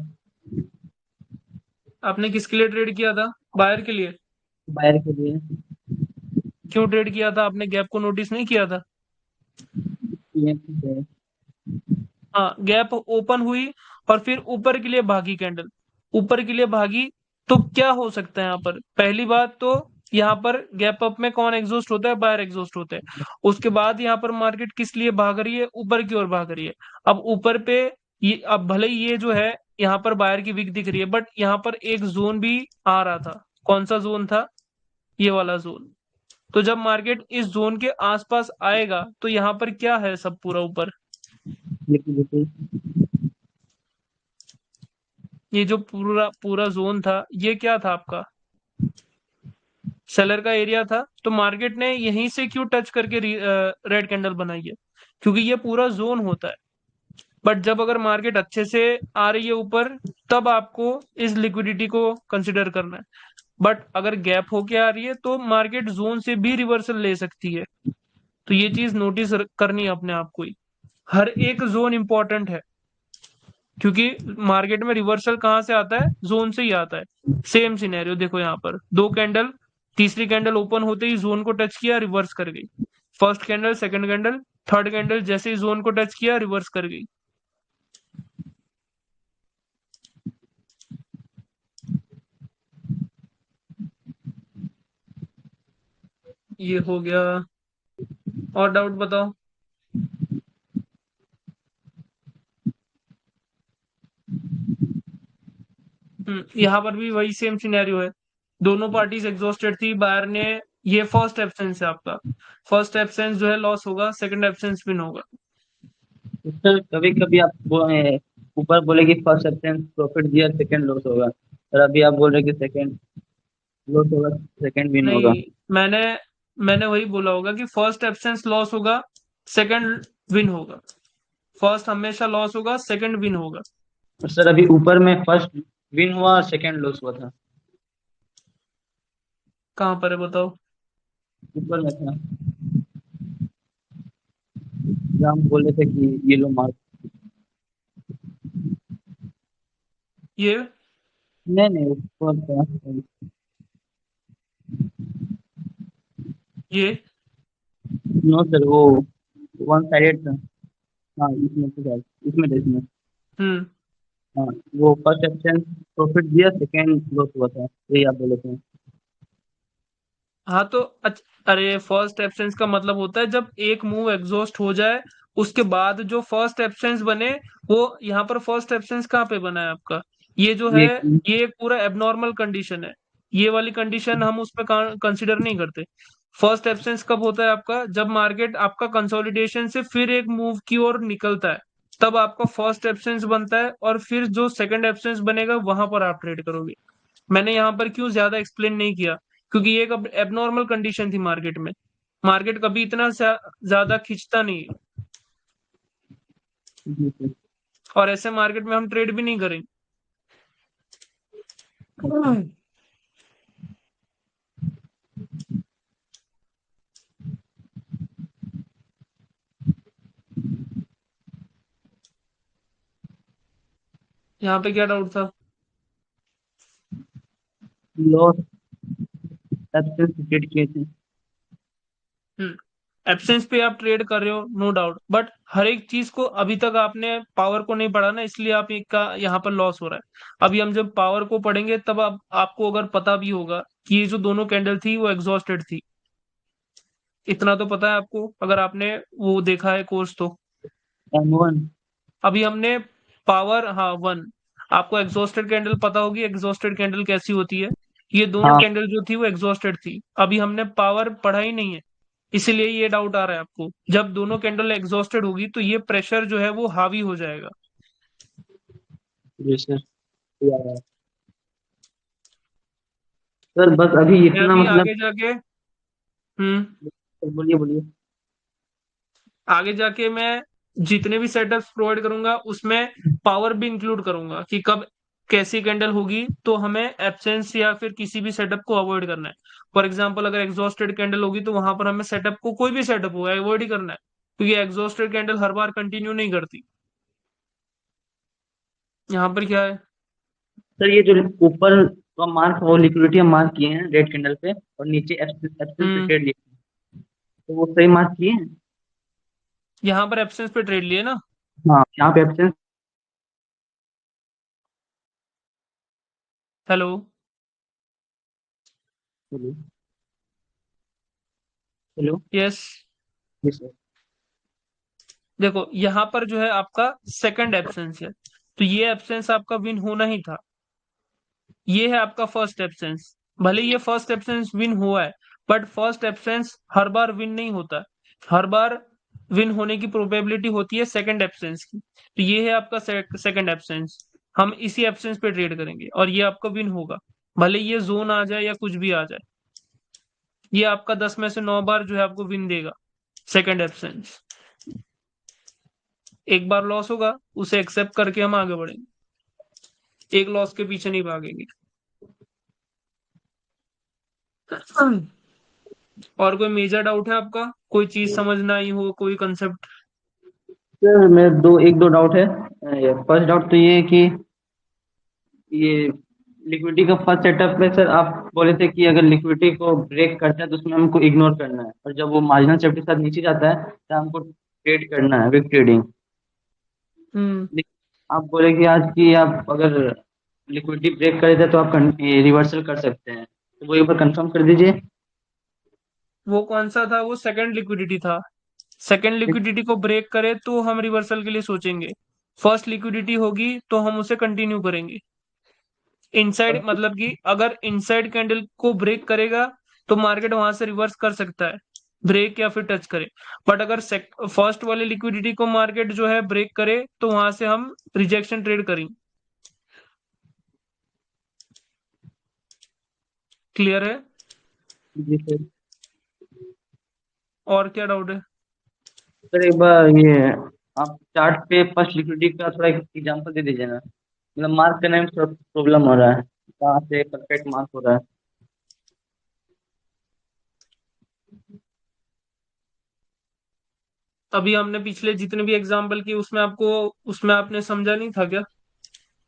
आपने किसके लिए ट्रेड किया था? बायर के लिए? बायर के लिए। क्यों ट्रेड किया था? आपने गैप को नोटिस नहीं किया था? ये ठीक है। हाँ, गैप ओपन हुई और फिर ऊपर के लिए भागी कैंडल, ऊपर के लिए भागी। तो क्या हो सकता है यहाँ पर? पहली बात तो यहाँ पर गैप अप में कौन एग्जॉस्ट होता है? बायर एग्जॉस्ट होता है। उसके बाद यहाँ पर मार्केट किस लिए भाग रही है? ऊपर की ओर भाग रही है। अब ऊपर पे ये, अब भले ही ये जो है यहाँ पर बायर की विक दिख रही है, बट यहाँ पर एक जोन भी आ रहा था। कौन सा जोन था? ये वाला जोन। तो जब मार्केट इस जोन के आसपास आएगा तो यहाँ पर क्या है? सब पूरा ऊपर लिक्विडिटी। ये जो पूरा पूरा जोन था, ये क्या था आपका? सेलर का एरिया था। तो मार्केट ने यहीं से क्यों टच करके रेड कैंडल बनाई है? क्योंकि ये पूरा जोन होता है। बट जब अगर मार्केट अच्छे से आ रही है ऊपर, तब आपको इस लिक्विडिटी को कंसिडर करना है। बट अगर गैप होके आ रही है तो मार्केट जोन से भी रिवर्सल ले सकती है। तो ये चीज नोटिस करनी है अपने आप को ही। हर एक जोन इंपॉर्टेंट है, क्योंकि मार्केट में रिवर्सल कहाँ से आता है? जोन से ही आता है। सेम सिनेरियो देखो, यहाँ पर 2 कैंडल, तीसरी कैंडल ओपन होते ही जोन को टच किया, रिवर्स कर गई। First candle, second candle, third candle जैसे ही जोन को टच किया, रिवर्स कर गई। ये हो गया। और डाउट बताओ। यहाँ पर भी वही सेम सिनेरियो है। दोनों पार्टीज एग्जॉस्टेड थी। बायर ने, ये फर्स्ट एब्सेंस है आपका। फर्स्ट एब्सेंस जो है लॉस होगा, सेकंड एब्सेंस विन होगा। तो सर कभी कभी आप ऊपर बोले कि फर्स्ट एब्सेंस प्रॉफिट दिया, सेकंड लॉस होगा, और अभी आप बोल रहे कि सेकंड लॉस होगा, सेकंड विन होगा। नहीं, मैंने मैंने वही बोला होगा कि फर्स्ट एब्सेंस लॉस होगा, सेकंड विन होगा। फर्स्ट हमेशा लॉस होगा, सेकंड विन होगा। और सर अभी ऊपर में फर्स्ट विन हुआ और सेकंड लॉस हुआ था। कहाँ पर है बताओ? ऊपर में था, जहाँ हम बोले थे कि येलो मार्क। ये नहीं नहीं, ऊपर था। ये नो सर, वो वन साइडेड था। हाँ इसमें तो है, इसमें था, इसमें। हम्म हाँ, वो फर्स्ट एक्सचेंज प्रॉफिट दिया, सेकंड लॉस हुआ था, यही आप बोले थे। हाँ तो अरे फर्स्ट एब्सेंस का मतलब होता है जब एक मूव एग्जॉस्ट हो जाए, उसके बाद जो फर्स्ट एब्सेंस बने, वो यहाँ पर फर्स्ट एब्सेंस कहाँ पे बना है आपका? ये जो है, ये ये एक पूरा एबनॉर्मल कंडीशन है। ये वाली कंडीशन हम उसमें कंसिडर नहीं करते। फर्स्ट एब्सेंस कब होता है आपका? जब मार्केट आपका कंसोलिडेशन से फिर एक मूव की ओर निकलता है, तब आपका फर्स्ट एब्सेंस बनता है, और फिर जो सेकंड एब्सेंस बनेगा वहां पर आप ट्रेड करोगे। मैंने यहाँ पर क्यों ज्यादा एक्सप्लेन नहीं किया, क्योंकि ये एक एबनॉर्मल कंडीशन थी मार्केट में। मार्केट कभी इतना ज्यादा खींचता नहीं है, जी सर। और ऐसे मार्केट में हम ट्रेड भी नहीं करेंगे। यहाँ पे क्या डाउट था? लॉस एब्सेंस क्रिएट किए थे। हम्म एब्सेंस पे आप ट्रेड कर रहे हो, नो डाउट, बट हर एक चीज को अभी तक आपने पावर को नहीं पढ़ा ना, इसलिए आप एक का यहाँ पर लॉस हो रहा है। अभी हम जब पावर को पढ़ेंगे तब आपको अगर पता भी होगा कि ये जो दोनों कैंडल थी वो एग्जॉस्टेड थी। इतना तो पता है आपको, अगर आपने वो देखा है कोर्स तो। M1। अभी हमने पावर, हाँ, वन, आपको एग्जॉस्टेड कैंडल पता होगी, एग्जॉस्टेड कैंडल कैसी होती है। ये दोनों हाँ कैंडल जो थी वो एग्जॉस्टेड थी। अभी हमने पावर पढ़ा ही नहीं है, इसीलिए ये डाउट आ रहा है आपको। जब दोनों कैंडल एग्जॉस्टेड होगी तो ये प्रेशर जो है वो हावी हो जाएगा। जी सर, ये आ रहा है। सर बस अभी मैं इतना अभी मतलब। आगे जाके हम्म बोलिए बोलिए। आगे जाके मैं जितने भी सेटअप्स प्रोवाइड करूंगा उसमें पावर भी इंक्लूड करूंगा कि कब कैसी कैंडल होगी तो हमें एब्सेंस या फिर किसी भी सेटअप को अवॉइड करना है। फॉर एग्जांपल अगर एग्जॉस्टेड कैंडल होगी तो वहां पर हमें सेटअप को, कोई भी सेटअप हो, अवॉइड ही करना है, क्योंकि एग्जॉस्टेड कैंडल हर बार कंटिन्यू नहीं करती। यहाँ पर क्या है? सर ये जो ऊपर का मार्क, वो लिक्विडिटी हम मार्क किए हैं रेड कैंडल पे, और नीचे एब्सेंस पे हम्म ट्रेड लिए, तो वो सही मार्क किए हैं। यहाँ पर एब्सेंस पे ट्रेड लिए ना? हाँ यहाँ पे absence. Hello? Hello. Hello. Yes. जी सर। देखो यहाँ पर जो है आपका सेकंड एब्सेंस है, तो ये एब्सेंस आपका विन होना ही था। ये है आपका फर्स्ट एब्सेंस। भले ये फर्स्ट एब्सेंस विन हुआ है, but first absence her bar win नहीं होता। हर बार विन होने की प्रोबेबिलिटी होती है सेकंड एब्सेंस की। तो ये है आपका सेकंड एब्सेंस। हम इसी एब्सेंस पे ट्रेड करेंगे और ये आपका विन होगा, भले ये जोन आ जाए या कुछ भी आ जाए। ये आपका 10 में से 9 बार जो है आपको विन देगा सेकंड एब्सेंस। एक बार लॉस होगा, उसे एक्सेप्ट करके हम आगे बढ़ेंगे, एक लॉस के पीछे नहीं भागेंगे। और कोई मेजर डाउट है आपका? कोई चीज समझ ना आई हो, कोई कंसेप्ट? सर मेरे एक दो डाउट है। फर्स्ट डाउट तो ये है कि ये लिक्विडिटी का फर्स्ट सेटअप में सर आप बोले थे कि अगर लिक्विडिटी को ब्रेक करता है तो उसमें हमको इग्नोर करना है, और जब वो मार्जिनल सेफ्टी के साथ नीचे जाता है तो हमको ट्रेड करना है, विक ट्रेडिंग। हम्म आप बोले कि आज की आप अगर लिक्विडिटी ब्रेक कर देते हैं तो आप रिवर्सल कर सकते हैं, तो वो एक बार कंफर्म कर दीजिए। वो कौन सा था? वो सेकंड लिक्विडिटी था। सेकंड लिक्विडिटी को ब्रेक करे तो हम रिवर्सल के लिए सोचेंगे। फर्स्ट लिक्विडिटी होगी तो हम उसे कंटिन्यू करेंगे। इनसाइड मतलब कि अगर इनसाइड कैंडल को ब्रेक करेगा तो मार्केट वहां से रिवर्स कर सकता है, ब्रेक या फिर टच करे। बट अगर फर्स्ट वाली लिक्विडिटी को मार्केट जो है ब्रेक करे तो वहां से हम रिजेक्शन ट्रेड करेंगे। क्लियर है? जी सर। और क्या डाउट है? सर एक बार ये आप चार्ट पे फर्स्ट लिक्विडिटी का थोड़ा एग्जांपल दे दीजिए ना, मतलब मार्क करने में थोड़ा प्रॉब्लम हो रहा है, कहाँ से परफेक्ट मार्क हो रहा है। अभी हमने पिछले जितने भी एग्जाम्पल किए उसमें आपने समझा नहीं था क्या?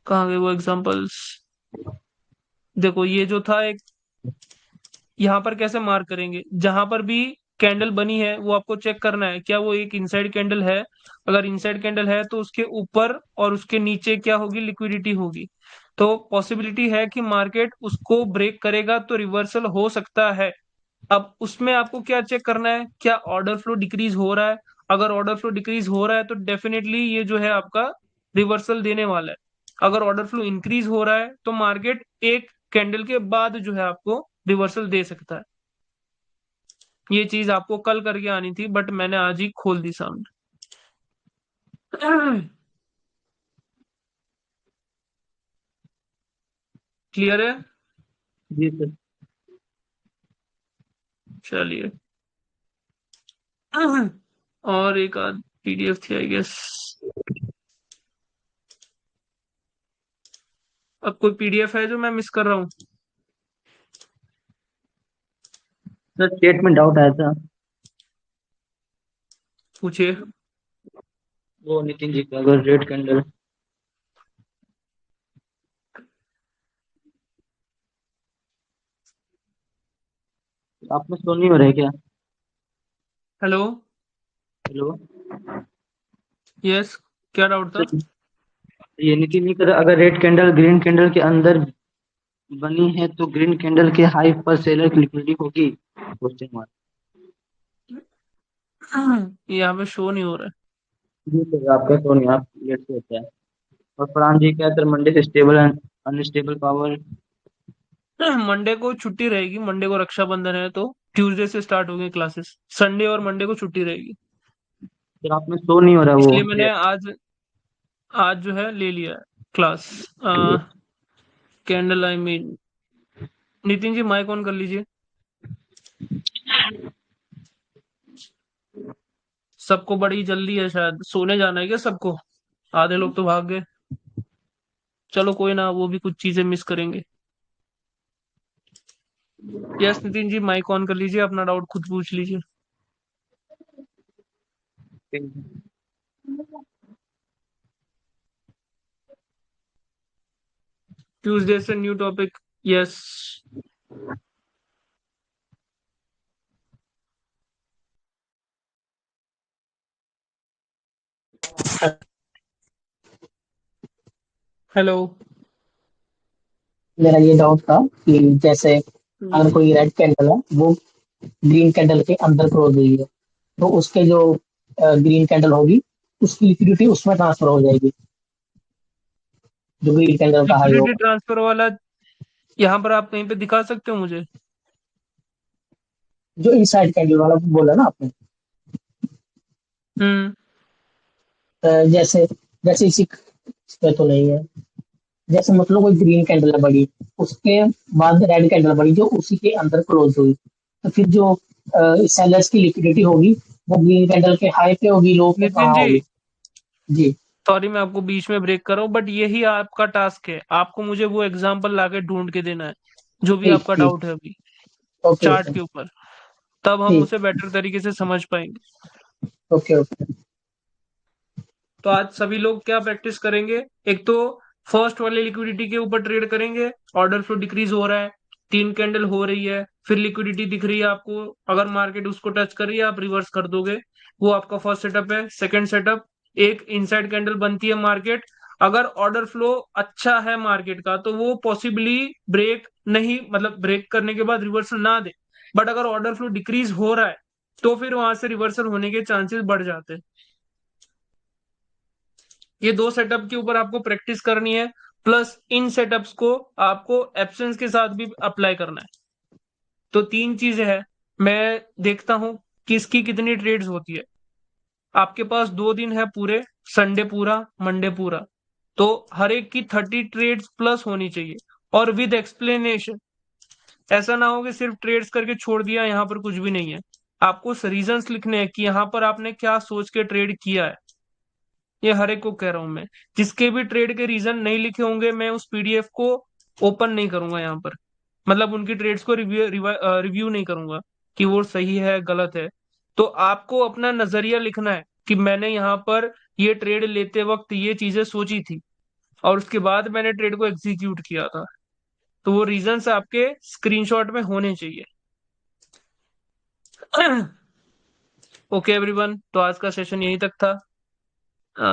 कहाँ गए वो एग्जाम्पल्स? देखो ये जो था एक, यहाँ पर कैसे मार्क करेंगे, जहां पर भी कैंडल बनी है वो आपको चेक करना है क्या वो एक इनसाइड कैंडल है। अगर इनसाइड कैंडल है तो उसके ऊपर और उसके नीचे क्या होगी, लिक्विडिटी होगी। तो पॉसिबिलिटी है कि मार्केट उसको ब्रेक करेगा तो रिवर्सल हो सकता है। अब उसमें आपको क्या चेक करना है, क्या ऑर्डर फ्लो डिक्रीज हो रहा है। अगर ऑर्डर फ्लो डिक्रीज हो रहा है तो डेफिनेटली ये जो है आपका रिवर्सल देने वाला है। अगर ऑर्डर फ्लो इंक्रीज हो रहा है तो मार्केट एक कैंडल के बाद जो है आपको रिवर्सल दे सकता है। ये चीज आपको कल करके आनी थी बट मैंने आज ही खोल दी सामने। क्लियर है? जी सर। चलिए। और एक आध पीडीएफ थी आई गेस। अब कोई पीडीएफ है जो मैं मिस कर रहा हूँ? सर चेट में डाउट आया था, पूछिए। वो नितिन जी का, अगर रेड कैंडल आप में शो नहीं हो रहा है क्या? हेलो। हेलो। यस, क्या डाउट था? सर ये नितिन जी का, अगर रेड कैंडल ग्रीन कैंडल के अंदर बनी है तो ग्रीन कैंडल के हाई पर सेलर की लिक्विडिटी होगी, क्वेश्चन मार्क। यहाँ पे शो नहीं हो रहा जी सर, आपका शो नहीं, आप लेट से होता है। और फरहान जी क्या सर, मंडे से स्टेबल एंड अनस्टेबल पावर। है। मंडे को छुट्टी रहेगी, मंडे को रक्षाबंधन है तो ट्यूसडे से स्टार्ट होंगे क्लासेस। संडे और मंडे को छुट्टी रहेगी। सर आप में शो नहीं हो रहा वो। इसलिए मैंने आज आज जो है ले लिया है class. Candle I mean. Nitin ji mike on कर लीजिए। सबको बड़ी जल्दी है, शायद सोने जाना है क्या सबको? आधे लोग तो भाग गए। चलो कोई ना, वो भी कुछ चीजें मिस करेंगे। Yes Nitin ji mike on कर लीजिए, अपना डाउट खुद पूछ लीजिए। ट्यूसडे से न्यू टॉपिक। यस। हेलो। मेरा ये डाउट था कि जैसे अगर कोई रेड कैंडल है वो ग्रीन कैंडल के अंदर क्लोज हुई है, तो उसके जो ग्रीन कैंडल होगी उसकी लिक्विडिटी उसमें ट्रांसफर हो जाएगी, जो ग्रीन कैंडल का हाई लिक्विडिटी होगा। ट्रांसफर वाला यहाँ पर आप कहीं पे दिखा सकते हो मुझे? जो इनसाइड कैंडल वाला बोला ना आपने, हम्म। जैसे जैसे इसी पे तो नहीं है। जैसे मतलब कोई ग्रीन कैंडल है बड़ी, उसके बाद रेड कैंडल बड़ी जो उसी के अंदर क्लोज हुई, तो फिर जो सेलर्स की लिक्विडिटी होगी वो ग्रीन कैंडल के हाई पे होगी, लो पे नितिन कहाँ जी, होगी? जी। सॉरी मैं आपको बीच में ब्रेक कर रहा हूँ बट यही आपका टास्क है, आपको मुझे वो एग्जांपल लाके ढूंढ के देना है जो भी ठीक आपका ठीक। डाउट है अभी ओके चार्ट ओके। के ऊपर। तब हम ठीक। उसे बेटर तरीके से समझ पाएंगे। Okay okay. तो आज सभी लोग क्या प्रैक्टिस करेंगे, एक तो फर्स्ट वाले लिक्विडिटी के ऊपर ट्रेड करेंगे। ऑर्डर फ्लो डिक्रीज हो रहा है, 3 कैंडल हो रही है, फिर लिक्विडिटी दिख रही है आपको, अगर मार्केट उसको टच कर रही है आप रिवर्स कर दोगे। वो आपका फर्स्ट सेटअप है। सेकंड सेटअप, एक इनसाइड कैंडल बनती है मार्केट, अगर ऑर्डर फ्लो अच्छा है मार्केट का तो वो पॉसिबली ब्रेक नहीं, मतलब ब्रेक करने के बाद रिवर्सल ना दे। बट अगर ऑर्डर फ्लो डिक्रीज हो रहा है तो फिर वहां से रिवर्सल होने के चांसेस बढ़ जाते हैं। ये दो सेटअप के ऊपर आपको प्रैक्टिस करनी है, प्लस इन सेटअप्स को आपको एब्सेंस के साथ भी अप्लाई करना है। तो 3 चीजें हैं। मैं देखता हूं किसकी कितनी ट्रेड्स होती है। आपके पास 2 दिन है पूरे, संडे पूरा, मंडे पूरा, तो हर एक की 30 ट्रेड्स प्लस होनी चाहिए और विद एक्सप्लेनेशन। ऐसा ना हो कि सिर्फ ट्रेड्स करके छोड़ दिया, यहाँ पर कुछ भी नहीं है। आपको रीजंस लिखने हैं कि यहाँ पर आपने क्या सोच के ट्रेड किया है। ये हर एक को कह रहा हूं मैं। जिसके भी ट्रेड के रीजन नहीं लिखे होंगे मैं उस पीडीएफ को ओपन नहीं करूंगा यहाँ पर। मतलब उनकी ट्रेड्स को रिव्यू नहीं करूंगा कि वो सही है गलत है। तो आपको अपना नजरिया लिखना है कि मैंने यहाँ पर ये ट्रेड लेते वक्त ये चीजें सोची थी और उसके बाद मैंने ट्रेड को एग्जीक्यूट किया था। तो वो रीजंस आपके स्क्रीनशॉट में होने चाहिए। ओके एवरीवन, तो आज का सेशन यहीं तक था।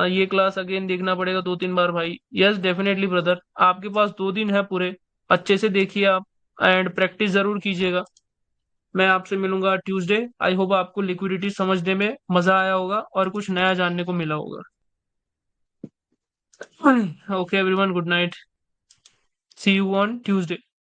ये क्लास अगेन देखना पड़ेगा 2-3 बार भाई। यस डेफिनेटली ब्रदर, आपके पास 2 दिन है पूरे, अच्छे से देखिए आप एंड प्रैक्टिस जरूर कीजिएगा। मैं आपसे मिलूंगा ट्यूसडे। आई होप आपको लिक्विडिटी समझने में मजा आया होगा और कुछ नया जानने को मिला होगा। Okay everyone, good night, see you on Tuesday.